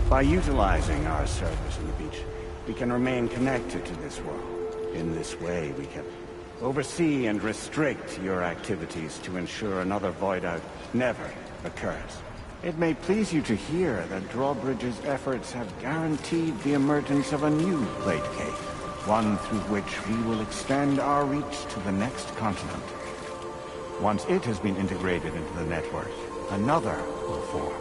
By utilizing our servers on the beach, we can remain connected to this world. In this way, we can oversee and restrict your activities to ensure another void out never occurs. It may please you to hear that Drawbridge's efforts have guaranteed the emergence of a new plate cave, one through which we will extend our reach to the next continent. Once it has been integrated into the network, another will form.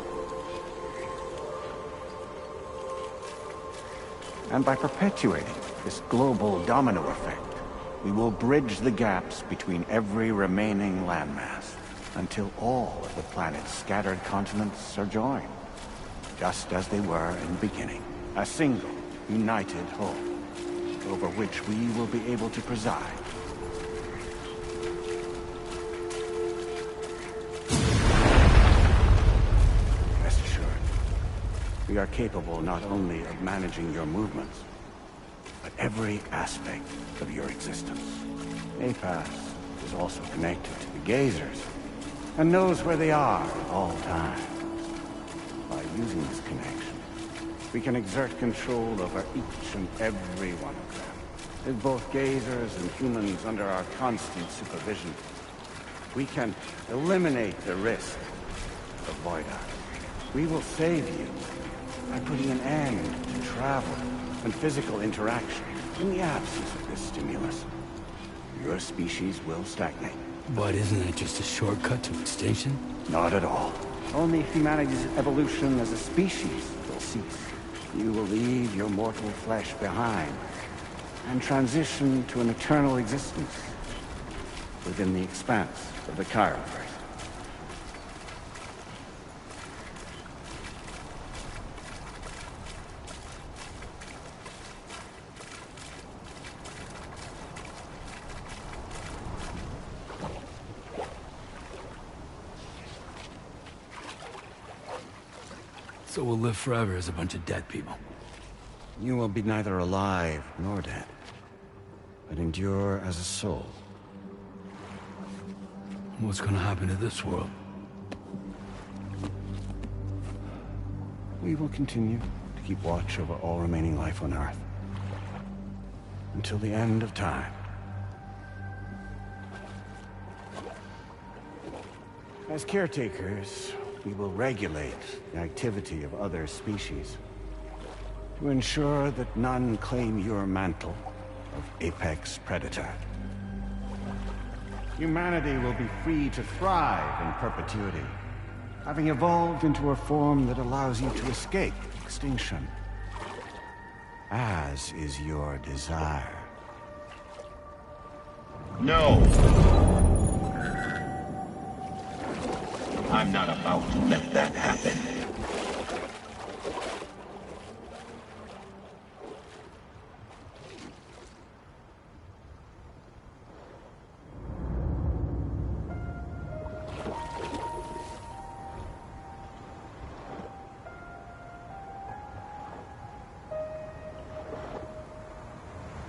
And by perpetuating this global domino effect, we will bridge the gaps between every remaining landmass until all of the planet's scattered continents are joined, just as they were in the beginning. A single, united whole, over which we will be able to preside. Rest assured, we are capable not only of managing your movements, but every aspect of your existence. APAS is also connected to the Gazers, and knows where they are at all times. By using this connection, we can exert control over each and every one of them. With both Gazers and humans under our constant supervision, we can eliminate the risk of void out. We will save you by putting an end to travel and physical interaction. In the absence of this stimulus, your species will stagnate. But isn't that just a shortcut to extinction? Not at all. Only humanity's evolution as a species will cease. You will leave your mortal flesh behind and transition to an eternal existence within the expanse of the Chiroverse. So we'll live forever as a bunch of dead people. You will be neither alive nor dead, but endure as a soul. What's gonna happen to this world? We will continue to keep watch over all remaining life on Earth until the end of time. As caretakers, we will regulate the activity of other species to ensure that none claim your mantle of apex predator. Humanity will be free to thrive in perpetuity, having evolved into a form that allows you to escape extinction, as is your desire. No! I'm not about to let that happen.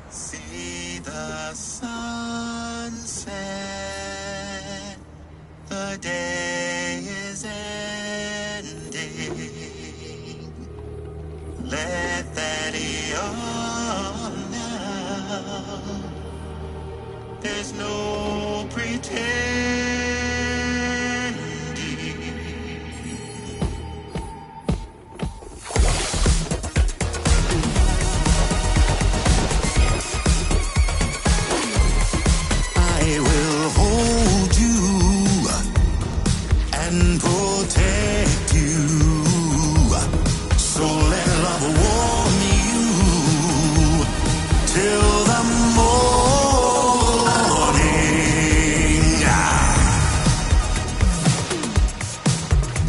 See the sunset, the day is ending. and protect you. So let love warm you till the morning.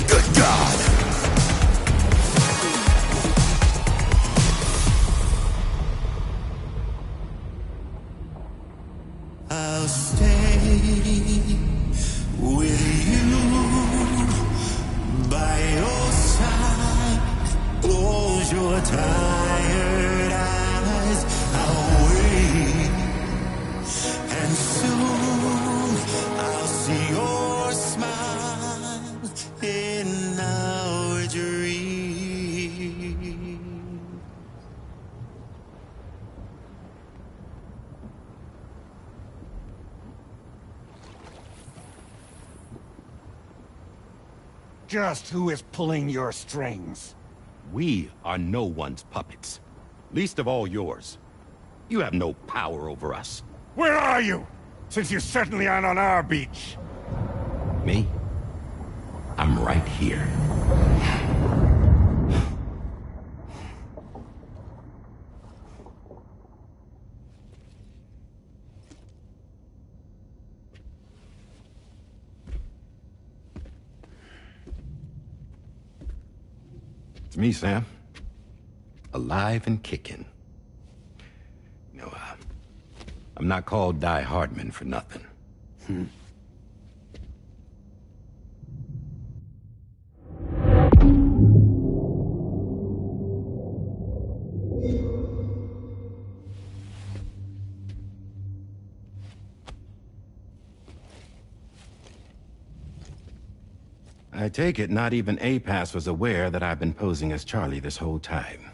Good God. I'll stay with you by your side. Close your tired eyes. I'll wait, and soon I'll see your smile in our dream. Just who is pulling your strings? We are no one's puppets. Least of all yours. You have no power over us. Where are you? Since you certainly aren't on our beach. Me? I'm right here. It's me, Sam. Alive and kicking. You know, I'm not called Die Hardman for nothing. I take it not even APAS was aware that I've been posing as Charlie this whole time.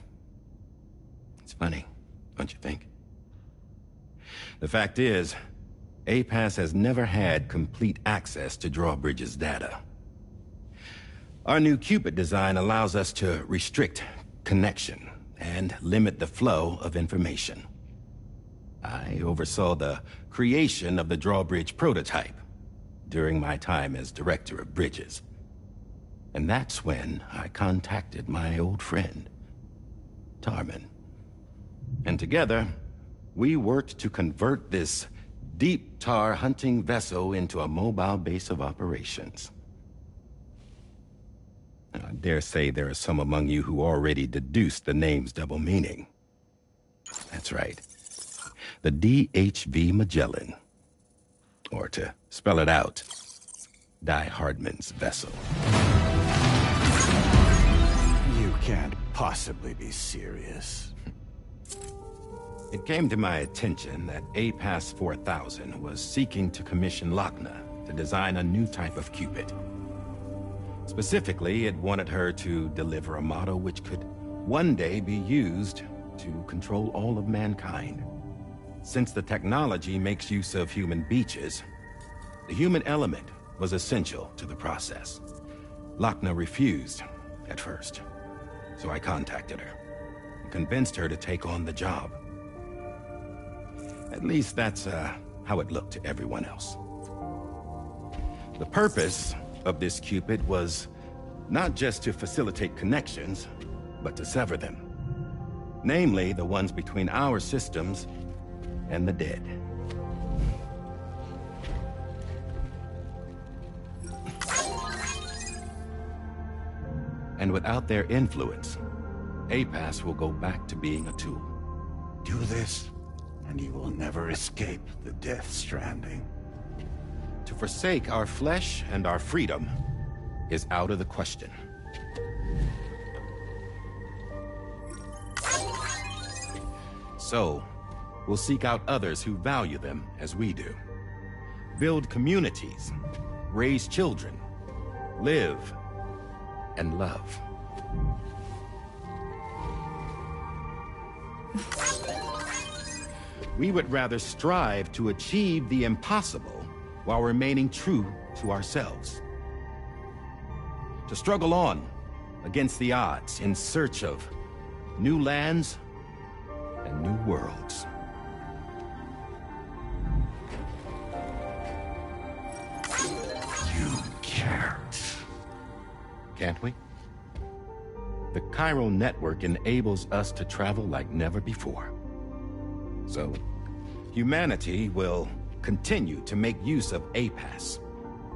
It's funny, don't you think? The fact is, APAS has never had complete access to Drawbridge's data. Our new Cupid design allows us to restrict connection and limit the flow of information. I oversaw the creation of the Drawbridge prototype during my time as Director of Bridges. And that's when I contacted my old friend, Tarman. And together, we worked to convert this deep tar hunting vessel into a mobile base of operations. I dare say there are some among you who already deduced the name's double meaning. That's right. The DHV Magellan. Or to spell it out, Die Hardman's vessel. You can't possibly be serious. It came to my attention that APAS 4000 was seeking to commission Lochna to design a new type of Cupid. Specifically, it wanted her to deliver a model which could one day be used to control all of mankind. Since the technology makes use of human beaches, the human element was essential to the process. Lochna refused at first, so I contacted her and convinced her to take on the job. At least that's how it looked to everyone else. The purpose of this Cupid was not just to facilitate connections, but to sever them. Namely, the ones between our systems and the dead. And without their influence, APAS will go back to being a tool. Do this, and you will never escape the death stranding. To forsake our flesh and our freedom is out of the question. So, we'll seek out others who value them as we do. Build communities, raise children, live, and love. We would rather strive to achieve the impossible while remaining true to ourselves. To struggle on against the odds in search of new lands and new worlds. You can't. can't we? The chiral network enables us to travel like never before. So, humanity will continue to make use of APAS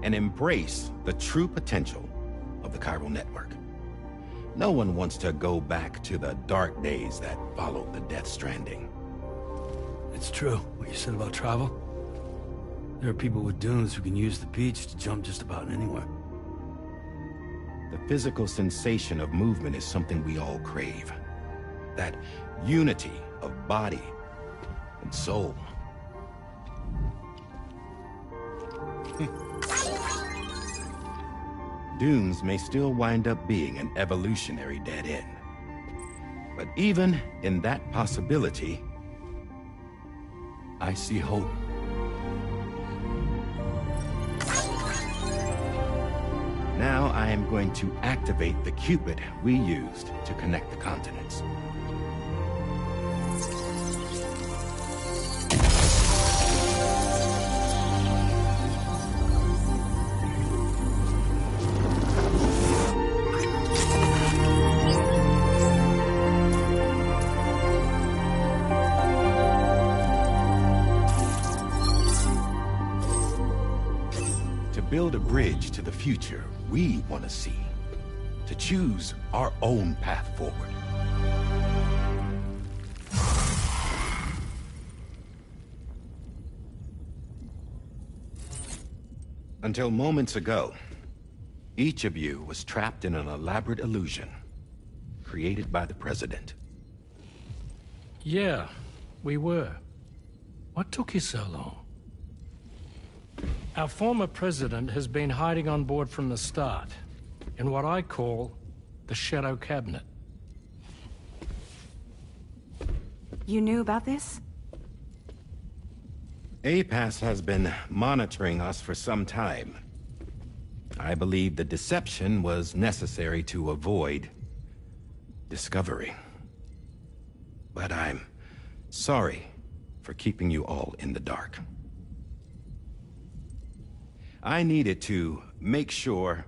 and embrace the true potential of the chiral network. No one wants to go back to the dark days that followed the Death Stranding. It's true, what you said about travel. There are people with dunes who can use the beach to jump just about anywhere. The physical sensation of movement is something we all crave. That unity of body and soul. Dunes may still wind up being an evolutionary dead end. But even in that possibility, I see hope. Now I am going to activate the Cupid we used to connect the continents. Build a bridge to the future we want to see, to choose our own path forward. Until moments ago, each of you was trapped in an elaborate illusion created by the President. Yeah, we were. What took you so long? Our former president has been hiding on board from the start, in what I call the Shadow Cabinet. You knew about this? APAS has been monitoring us for some time. I believe the deception was necessary to avoid discovery. But I'm sorry for keeping you all in the dark. I needed to make sure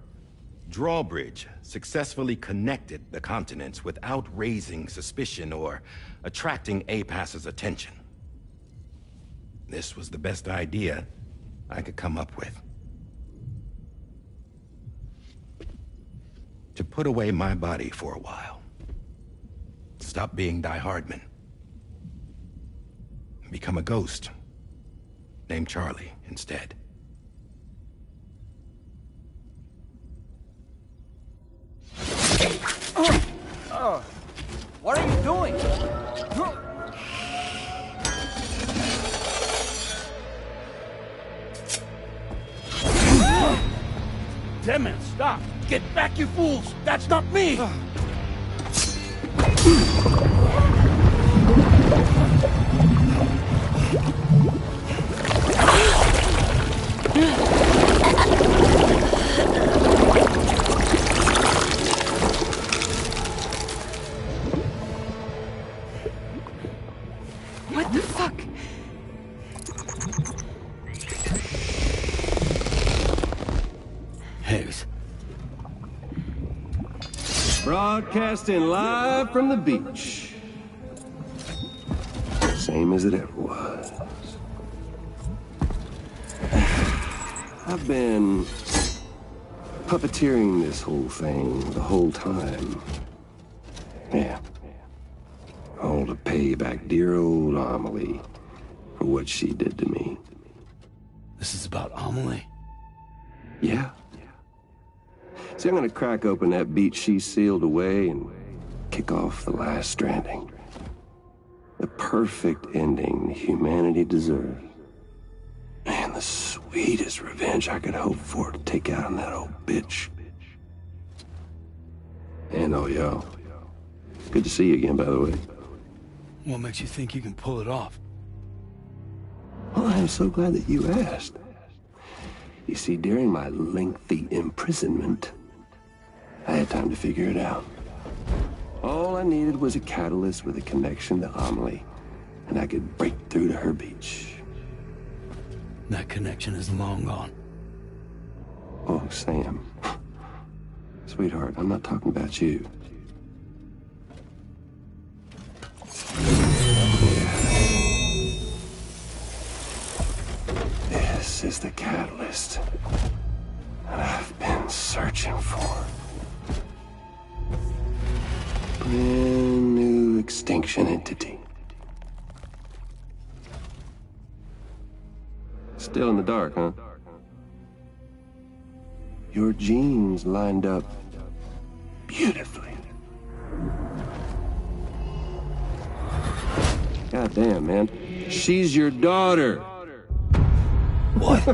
Drawbridge successfully connected the continents without raising suspicion or attracting APAS's attention. This was the best idea I could come up with. To put away my body for a while. Stop being Die Hardman. Become a ghost. Named Charlie instead. What are you doing? Damn man, stop! Get back, you fools! That's not me! What the fuck? Higgs. Broadcasting live from the beach. Same as it ever was. I've been puppeteering this whole thing the whole time. Yeah. All to pay back dear old Amelie for what she did to me. This is about Amelie? Yeah. See, I'm gonna crack open that beach she sealed away and kick off the last Stranding. The perfect ending humanity deserves. And the sweetest revenge I could hope for to take out on that old bitch. And oh, yo. Good to see you again, by the way. What makes you think you can pull it off? Well, I'm so glad that you asked. You see, during my lengthy imprisonment, I had time to figure it out. All I needed was a catalyst with a connection to Amelie, and I could break through to her beach. That connection is long gone. Oh, Sam. It's Sweetheart, I'm not talking about you. This is the catalyst that I've been searching for. Brand new extinction entity. Still in the dark, huh? Your genes lined up beautifully. God damn, man. She's your daughter. What?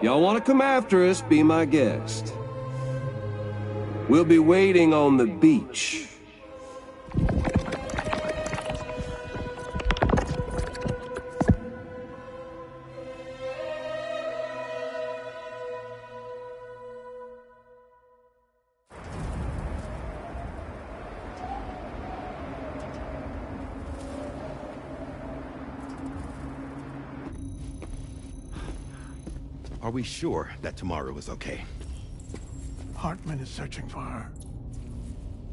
Y'all want to come after us, be my guest. We'll be waiting on the beach. Are we sure that tomorrow is okay? Hartman is searching for her.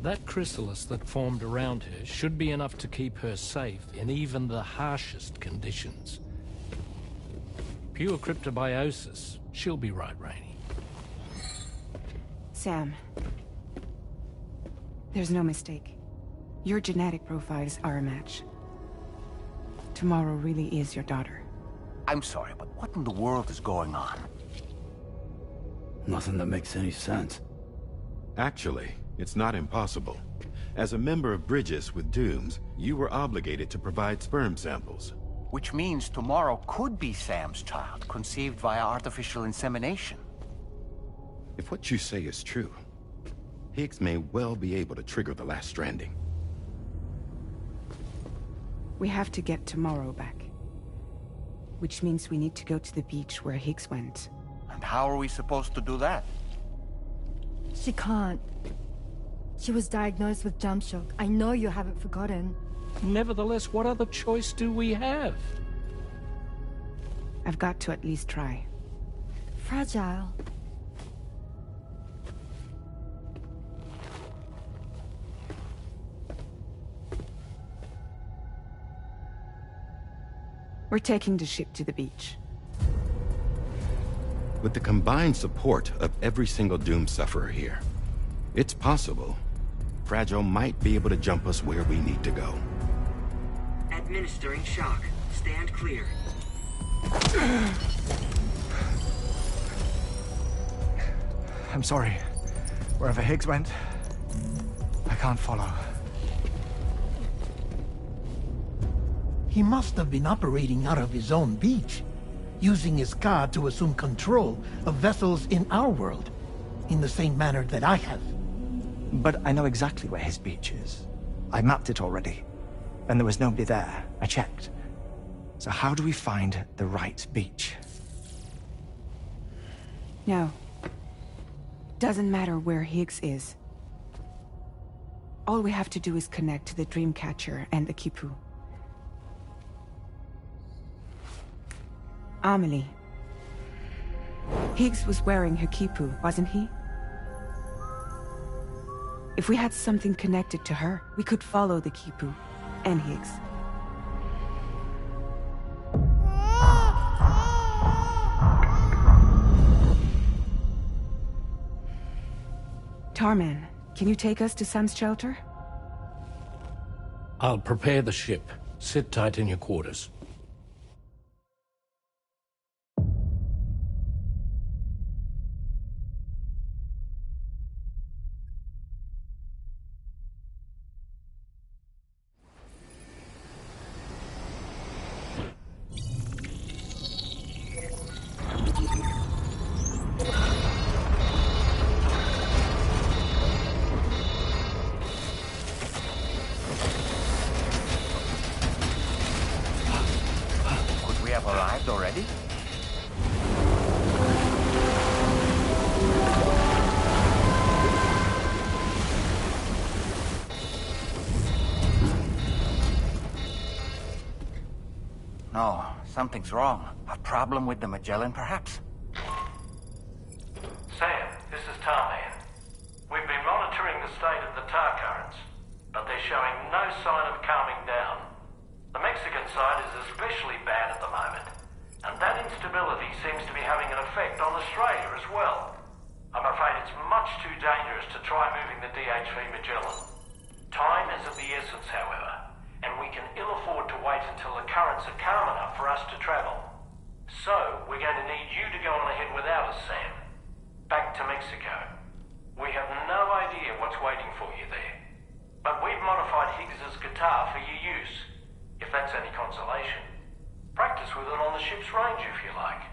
That chrysalis that formed around her should be enough to keep her safe in even the harshest conditions. Pure cryptobiosis. She'll be right, Rainey. Sam. There's no mistake. Your genetic profiles are a match. Tomorrow really is your daughter. I'm sorry, but what in the world is going on? Nothing that makes any sense. Actually, it's not impossible. As a member of Bridges with Dooms, you were obligated to provide sperm samples. Which means tomorrow could be Sam's child, conceived via artificial insemination. If what you say is true, Higgs may well be able to trigger the last stranding. We have to get Tomorrow back. Which means we need to go to the beach where Higgs went. And how are we supposed to do that? She can't. She was diagnosed with jump shock. I know you haven't forgotten. Nevertheless, what other choice do we have? I've got to at least try. Fragile. We're taking the ship to the beach. With the combined support of every single Doom sufferer here, it's possible Fragile might be able to jump us where we need to go. Administering shock. Stand clear. I'm sorry. Wherever Higgs went, I can't follow. He must have been operating out of his own beach, using his car to assume control of vessels in our world, in the same manner that I have. But I know exactly where his beach is. I mapped it already, and there was nobody there. I checked. So how do we find the right beach? No. Doesn't matter where Higgs is. All we have to do is connect to the Dreamcatcher and the Kipu. Amelie. Higgs was wearing her Kipu, wasn't he? If we had something connected to her, we could follow the Kipu and Higgs. Tarman, can you take us to Sam's shelter? I'll prepare the ship. Sit tight in your quarters. have arrived already? No, something's wrong. A problem with the Magellan, perhaps? Sam, this is Tarman. We've been monitoring the state of the tar currents, but they're showing no sign of calming down. The Mexican side is especially bad at the moment, and that instability seems to be having an effect on Australia as well. I'm afraid it's much too dangerous to try moving the DHV Magellan. Time is of the essence, however, and we can ill afford to wait until the currents are calm enough for us to travel. So, we're going to need you to go on ahead without us, Sam. Back to Mexico. We have no idea what's waiting for you there. But we've modified Higgs's guitar for your use, if that's any consolation. Practice with it on the ship's range if you like.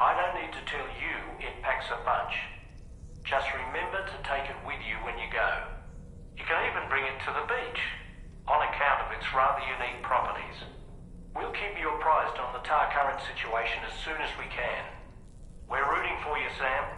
I don't need to tell you it packs a punch. Just remember to take it with you when you go. You can even bring it to the beach, on account of its rather unique properties. We'll keep you apprised on the tar current situation as soon as we can. We're rooting for you, Sam.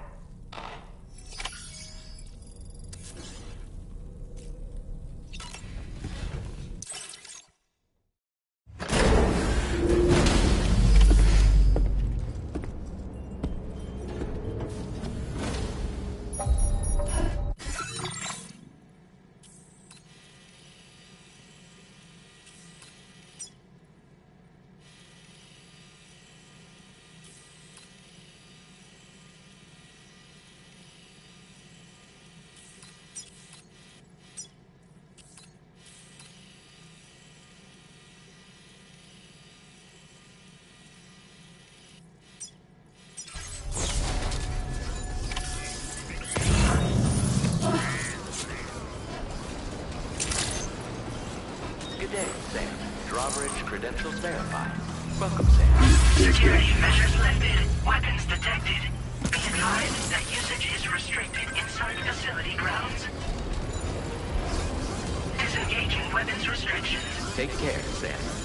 Credentials verified. Welcome, Sam. Security measures lifted. Weapons detected. Be advised that usage is restricted inside facility grounds. Disengaging weapons restrictions. Take care, Sam.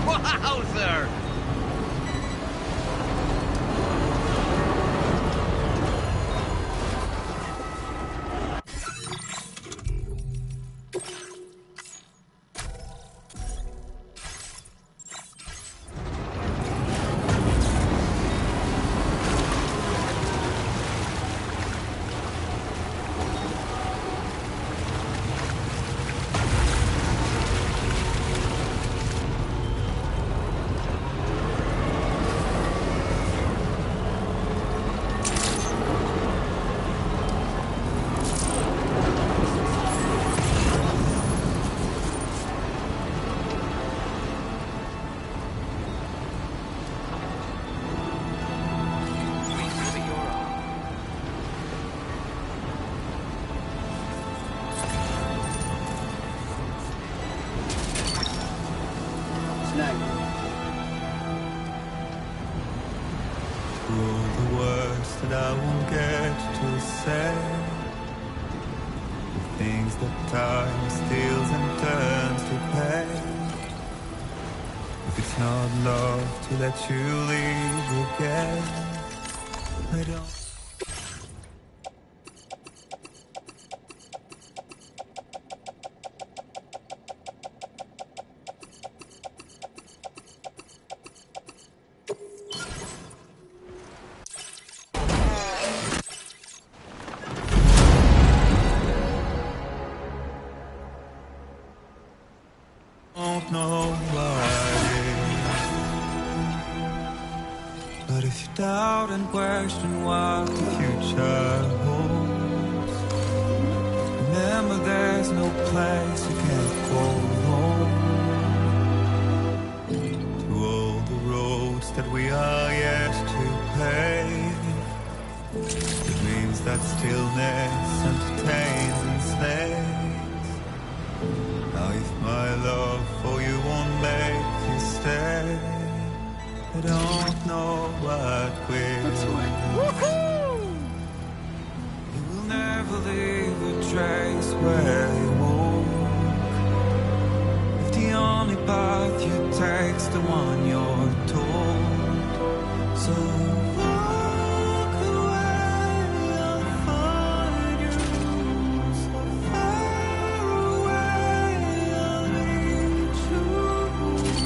Wowzer! All the words that I won't get to say, the things that time steals and turns to pain. If it's not love to let you leave again, I don't. Don't know why, but if you doubt and question why, no place you can't call home. To all the roads that we are yet to pave. It means that stillness entertains and slays. Now if my love for you won't make you stay, I don't know what will. You will never leave a trace where you walk. If the only path you take's the one you're told, so walk away, I'll find you. So far away, I'll lead you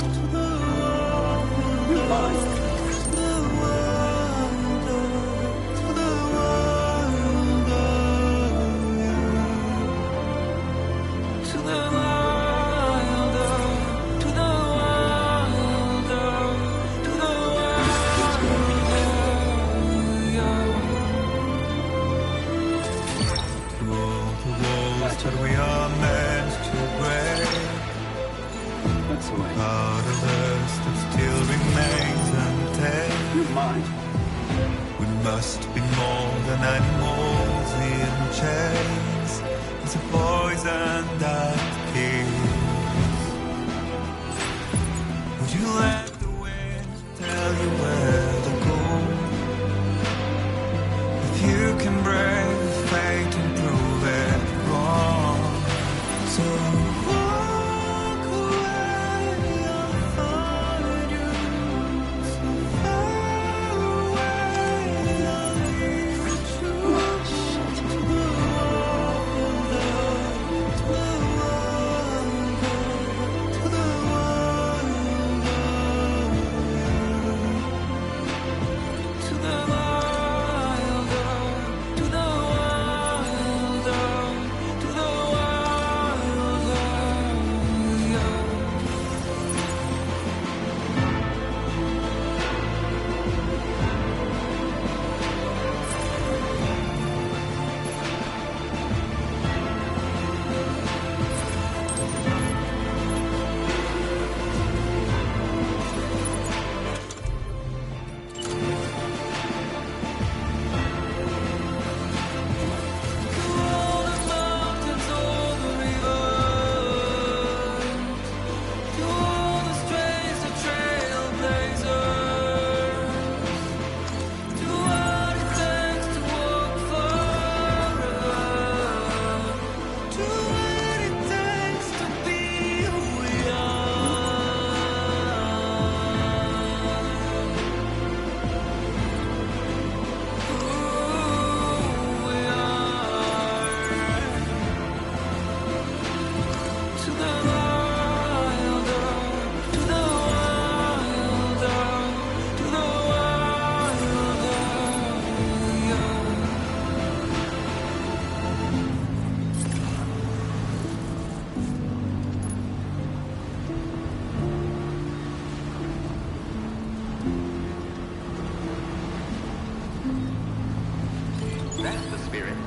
to the world. To the world. That we are meant to break. That's the way. Part of us that still remains untamed. We must be more than animals in chains. It's a poison that kills. Would you let the wind tell you where to go? If you can brave fate and prove it wrong, so walk away, I'll find you. So far away, I'll lead you to the world, to the world, to the world, to the That's the spirit.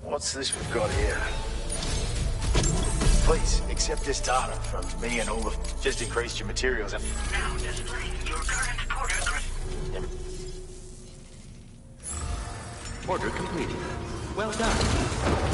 What's this we've got here? Please, accept this data from me and all of... Just increased your materials and... Now displaying your current port address. Order completed. Well done.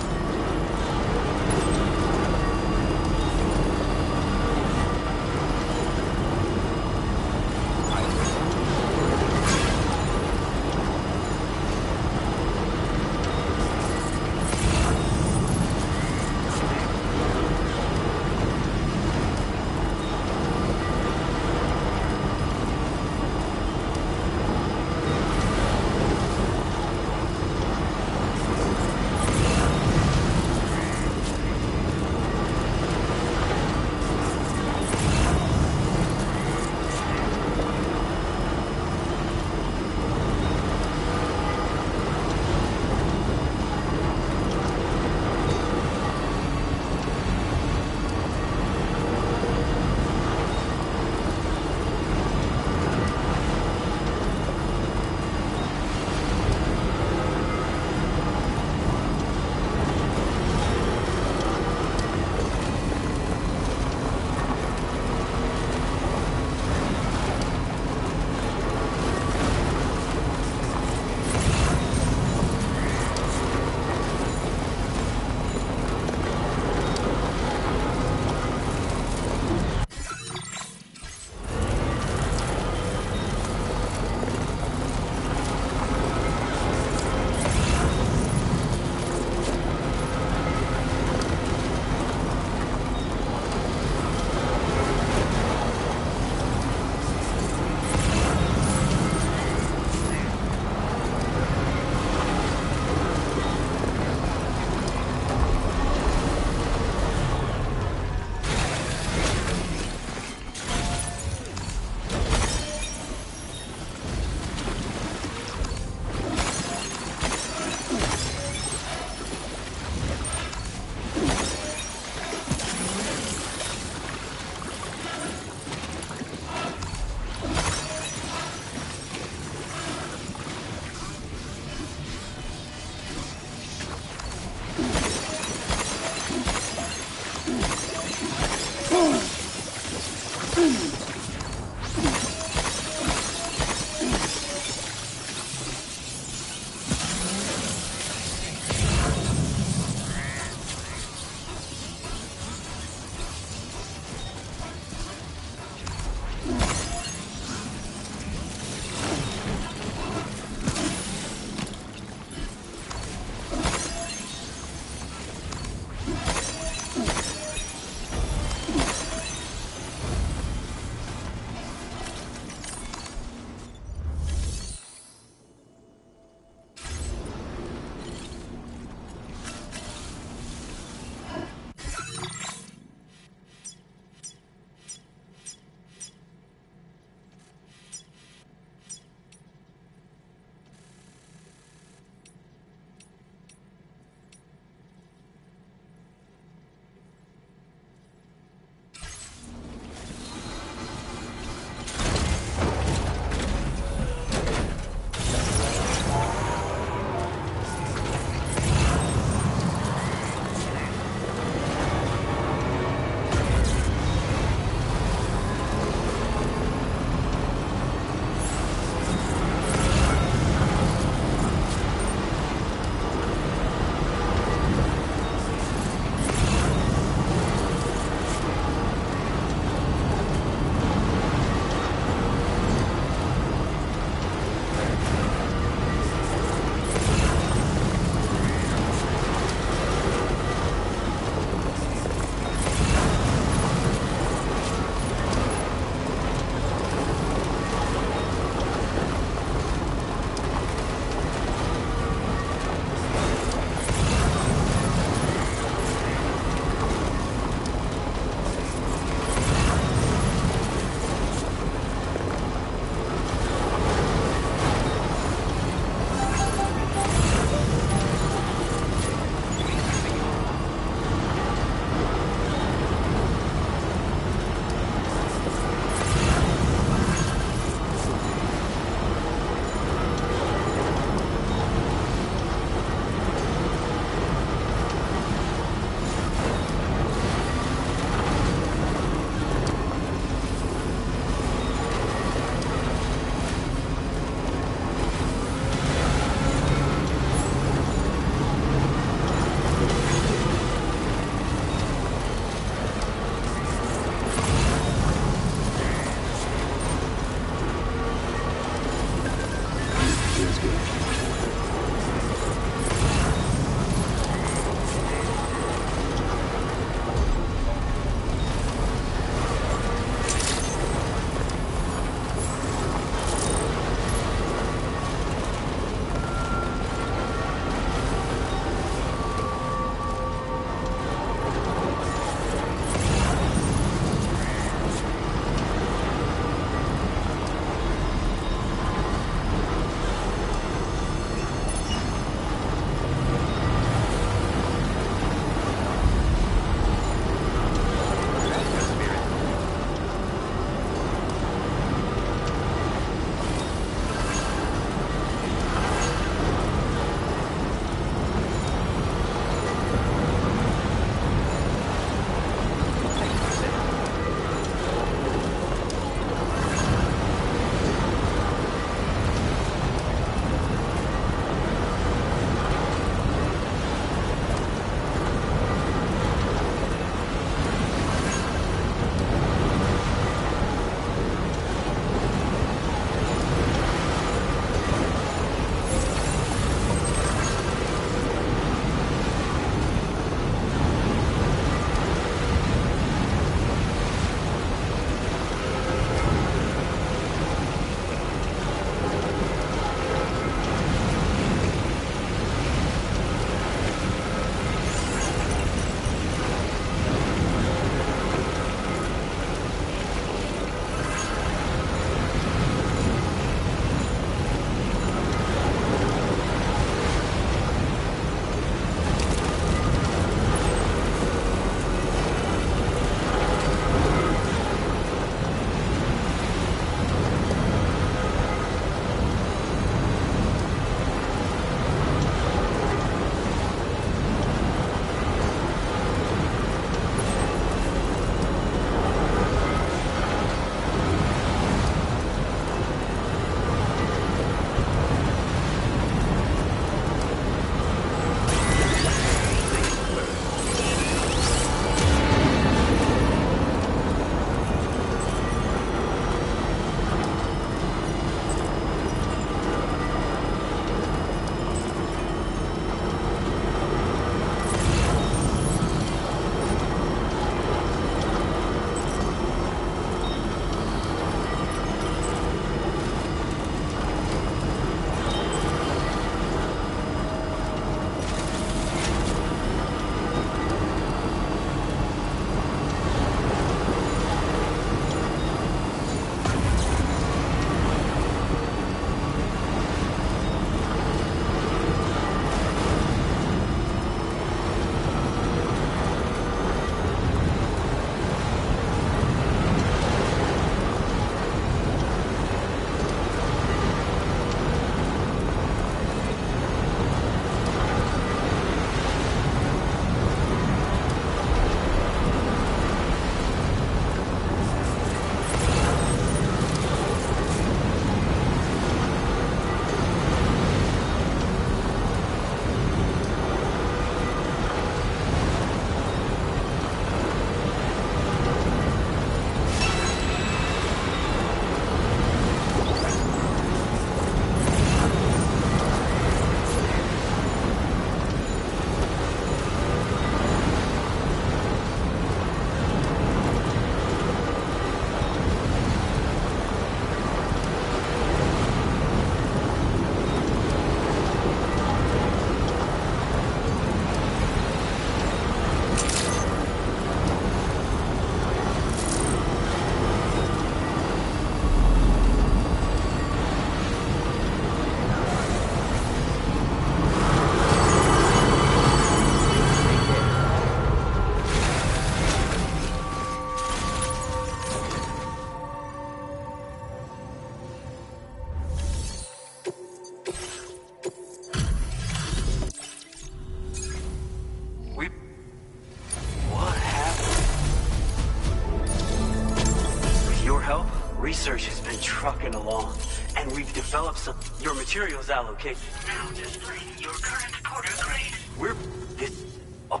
Your materials allocated. Now display your current porter grade. We're... this... Oh,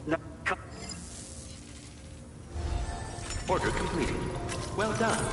no, come... Order completed. Well done.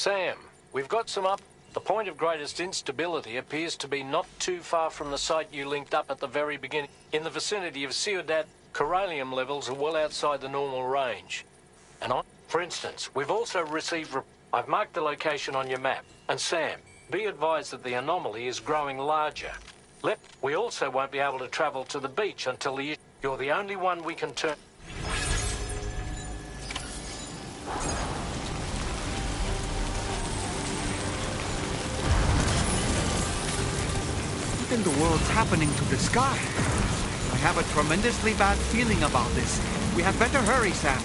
Sam, we've got some up. The point of greatest instability appears to be not too far from the site you linked up at the very beginning. In the vicinity of Ciudad, corallium levels are well outside the normal range. And for instance, we've also received... I've marked the location on your map. And Sam, be advised that the anomaly is growing larger. We also won't be able to travel to the beach until you're the only one we can turn... What in the world's happening to the sky? I have a tremendously bad feeling about this. We had better hurry, Sam.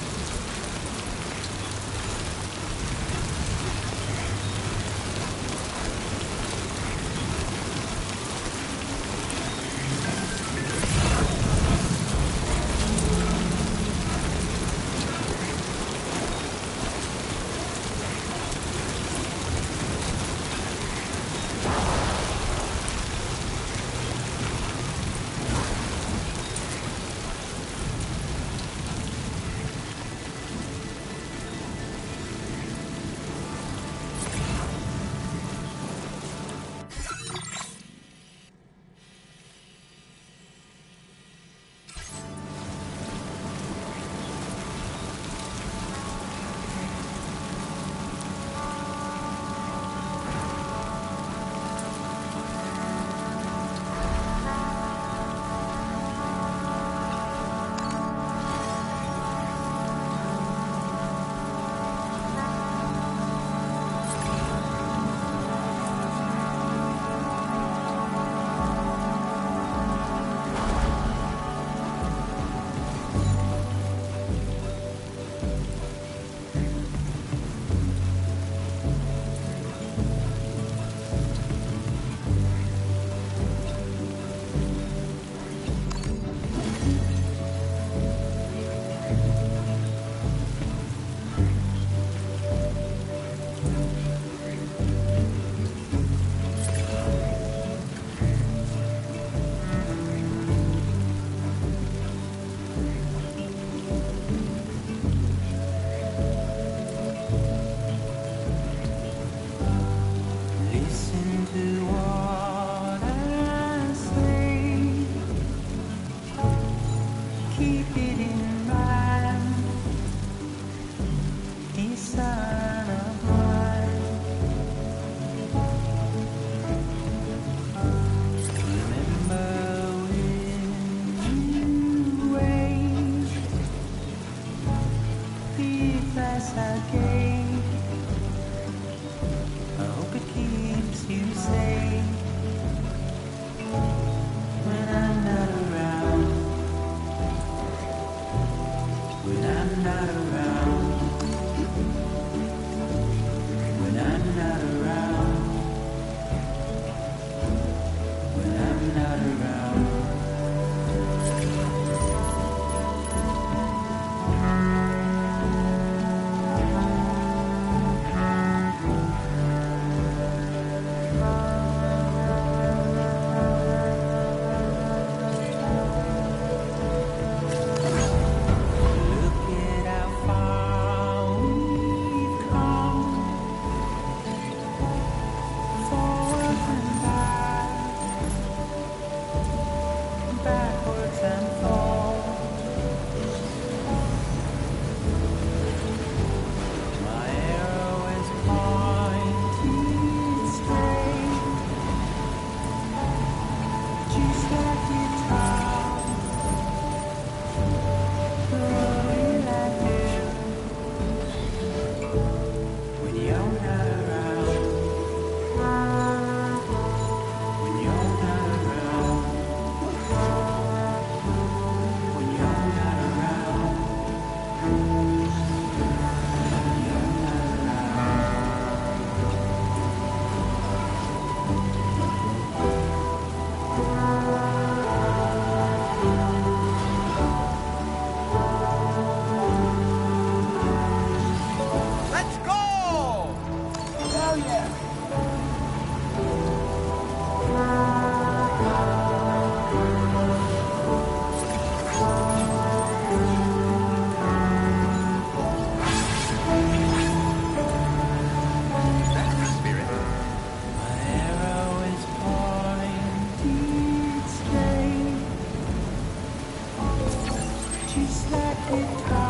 just let it go.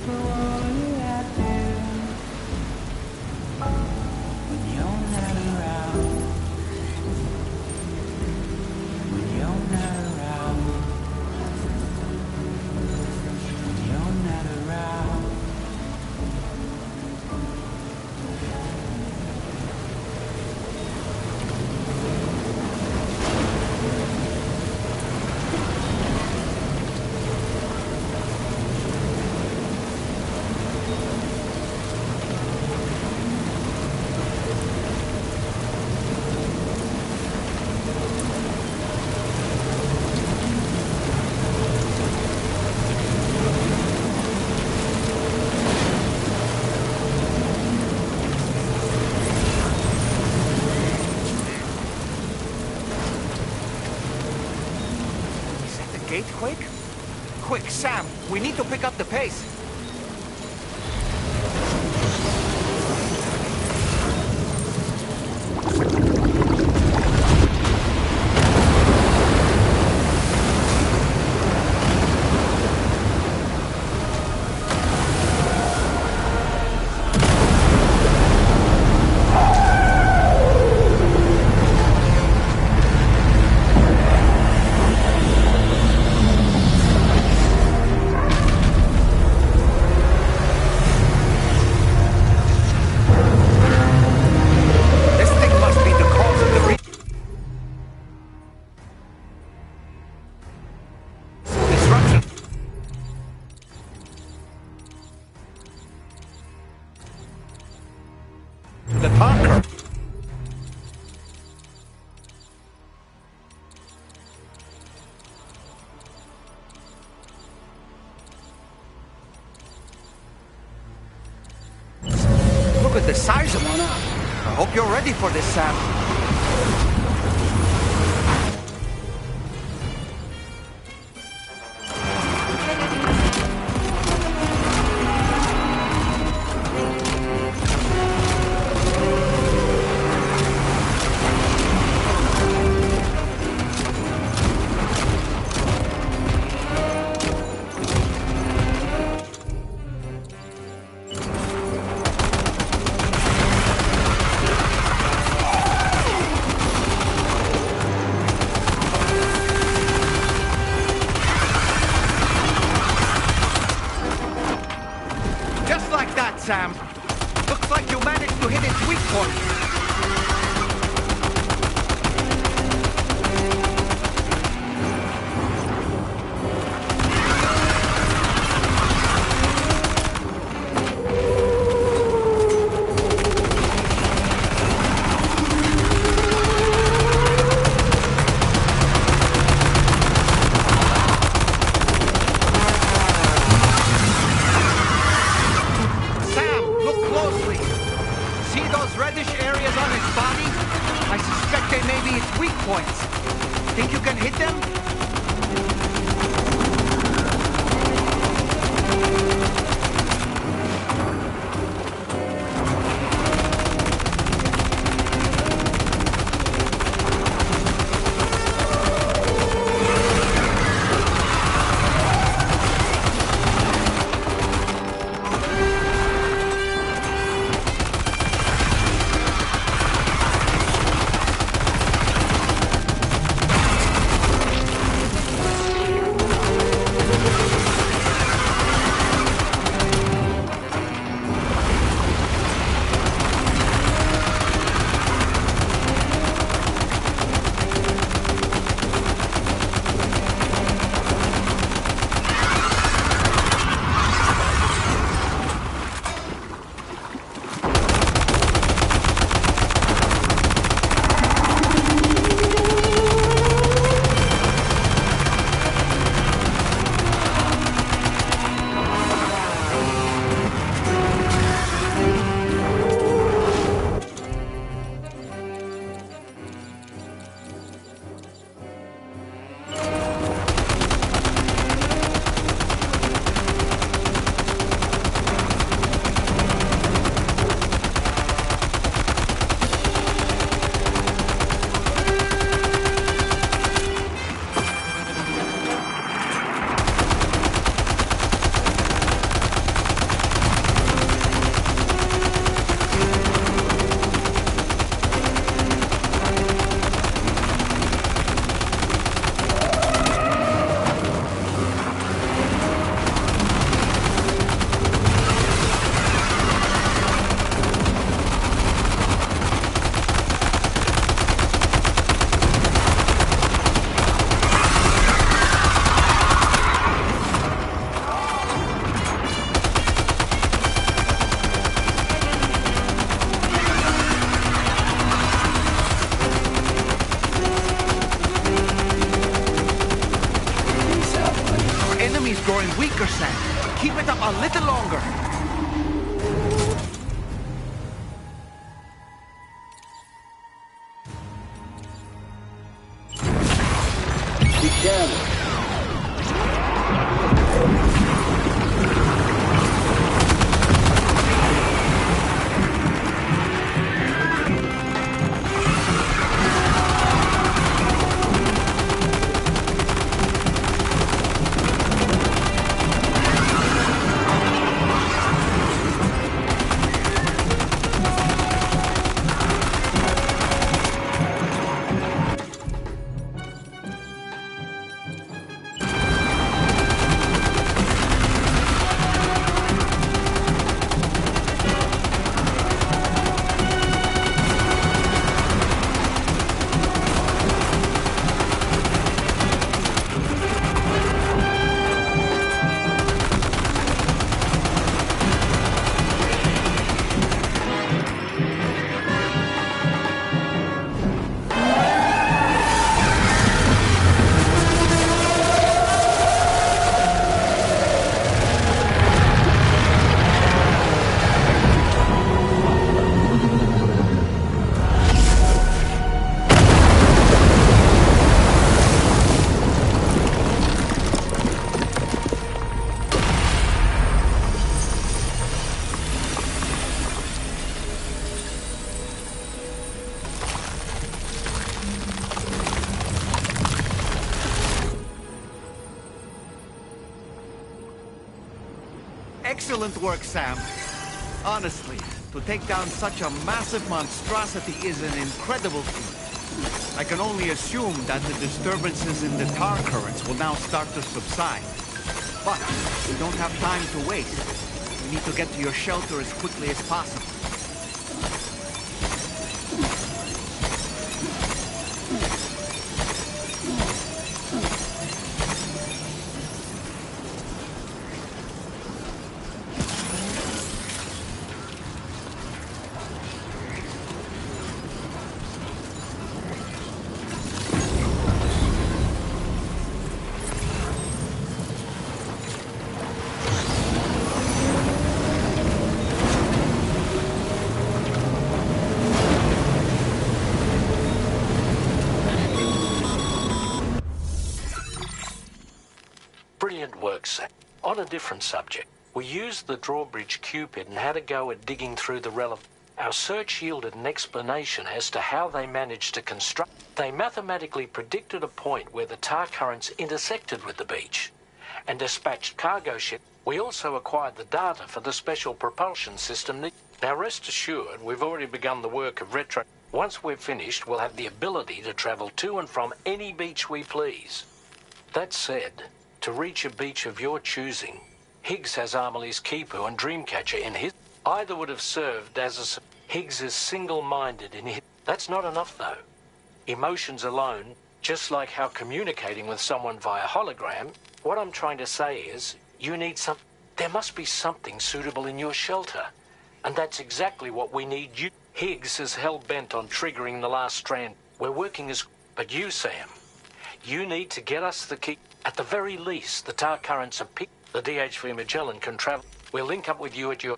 But what will I do when you're not around? When you're not around. When you're not around. Gate quake? Quick, Sam, we need to pick up the pace. The bunker. Look at the size of it. I hope you're ready for this, Sam. Sam. Looks like you managed to hit its weak point. Reddish area enemy's growing weaker, Sam. Keep it up a little longer. Be careful. Excellent work, Sam. Honestly, to take down such a massive monstrosity is an incredible feat. I can only assume that the disturbances in the tar currents will now start to subside. But we don't have time to waste. We need to get to your shelter as quickly as possible. Brilliant work, Sam. On a different subject, we used the drawbridge Cupid and had a go at digging through the relevant. Our search yielded an explanation as to how they managed to construct. They mathematically predicted a point where the tar currents intersected with the beach and dispatched cargo ships. We also acquired the data for the special propulsion system. Now rest assured, we've already begun the work of retro. Once we're finished, we'll have the ability to travel to and from any beach we please. That said, to reach a beach of your choosing, Higgs has Amelie's Kipu and Dreamcatcher in his. Either would have served as a... Higgs is single-minded in his... That's not enough, though. Emotions alone, just like how communicating with someone via hologram, what I'm trying to say is, you need some... There must be something suitable in your shelter. And that's exactly what we need you... Higgs is hell-bent on triggering the last strand. We're working as... But you, Sam, you need to get us the key... At the very least, the tar currents are picked. The DHV Magellan can travel. We'll link up with you at your...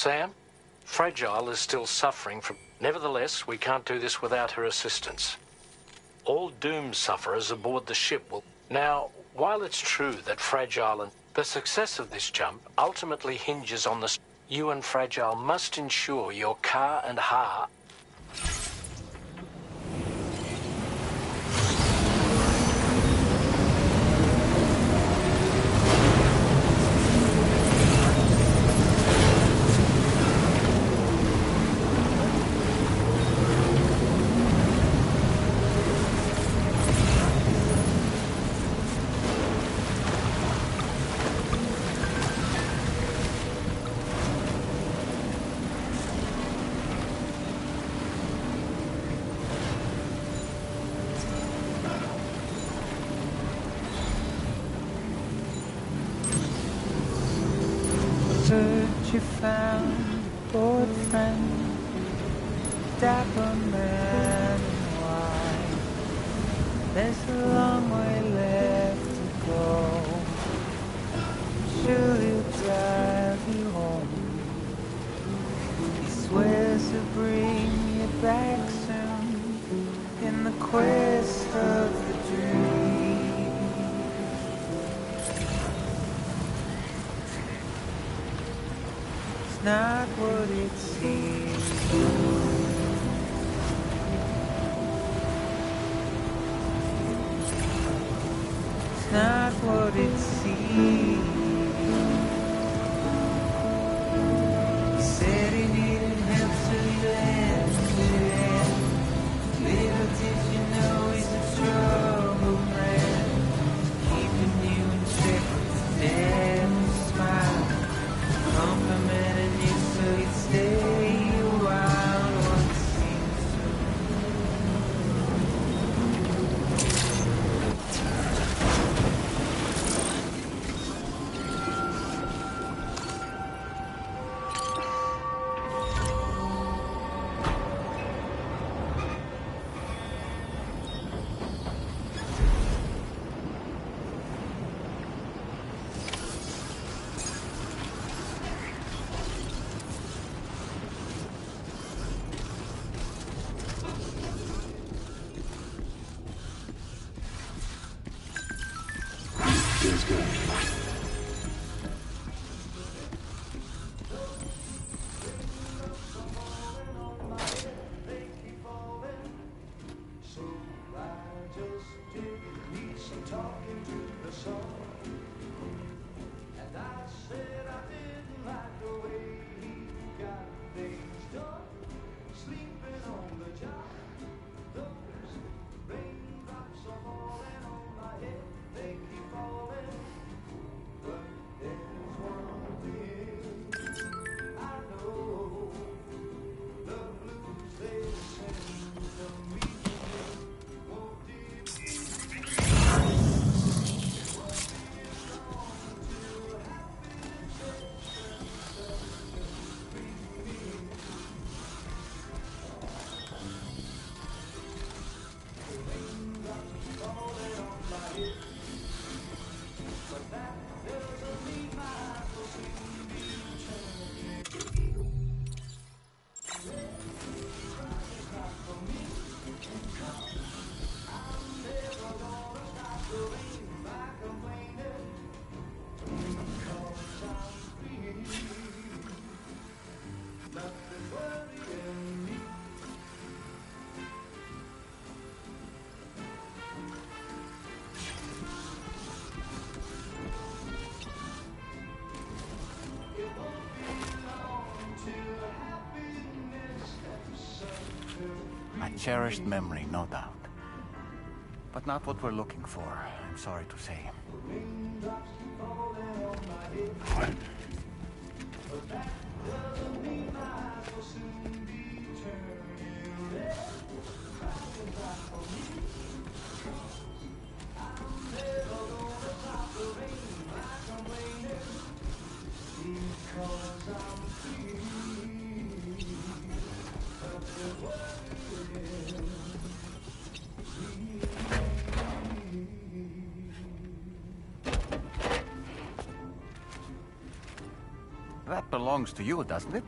Sam, Fragile is still suffering from... Nevertheless, we can't do this without her assistance. All doomed sufferers aboard the ship will... Now, while it's true that Fragile and... The success of this jump ultimately hinges on the... You and Fragile must ensure your car and Ha... search you found a bored friend, dapper man in white. There's a long way left to go. Sure he'll drive you home. He swears to bring you back soon in the quest of the dream. It's not what it seems. It's not what it seems. He said he needed help, so he landed. Little did you know he's a trouble man, keeping you in check with a deadly smile, complimenting you so you'd stay a while. What seems Feels good. A cherished memory, no doubt. But not what we're looking for, I'm sorry to say. What? That belongs to you, doesn't it?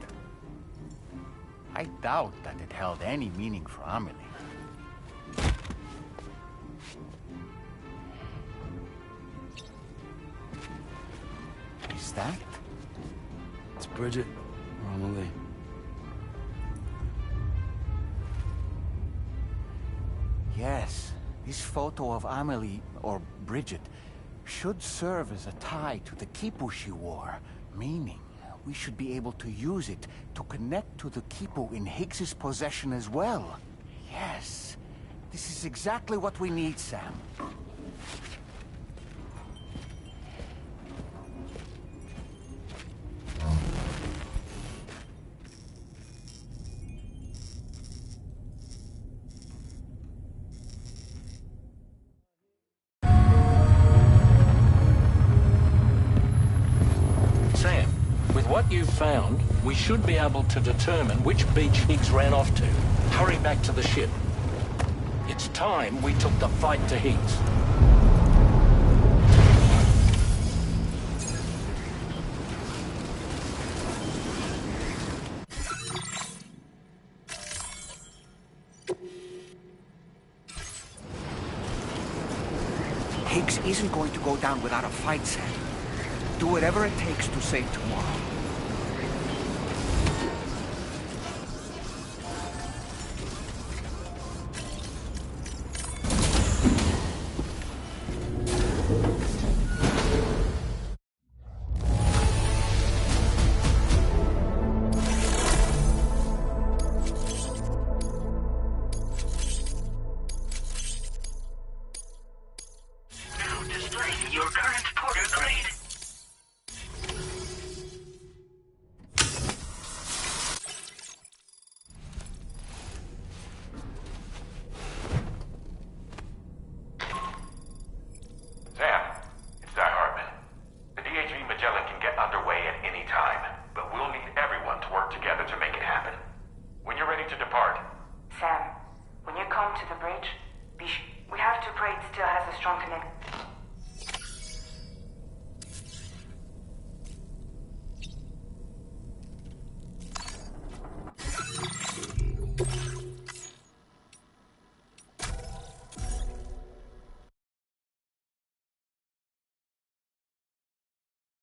I doubt that it held any meaning for Amelie. Is that? It's Bridget or Amelie. Yes, this photo of Amelie, or Bridget, should serve as a tie to the quipu she wore, meaning we should be able to use it to connect to the quipu in Higgs's possession as well. Yes, this is exactly what we need, Sam. what you've found, we should be able to determine which beach Higgs ran off to. Hurry back to the ship. It's time we took the fight to Higgs. Higgs isn't going to go down without a fight, Sam. Do whatever it takes to save tomorrow.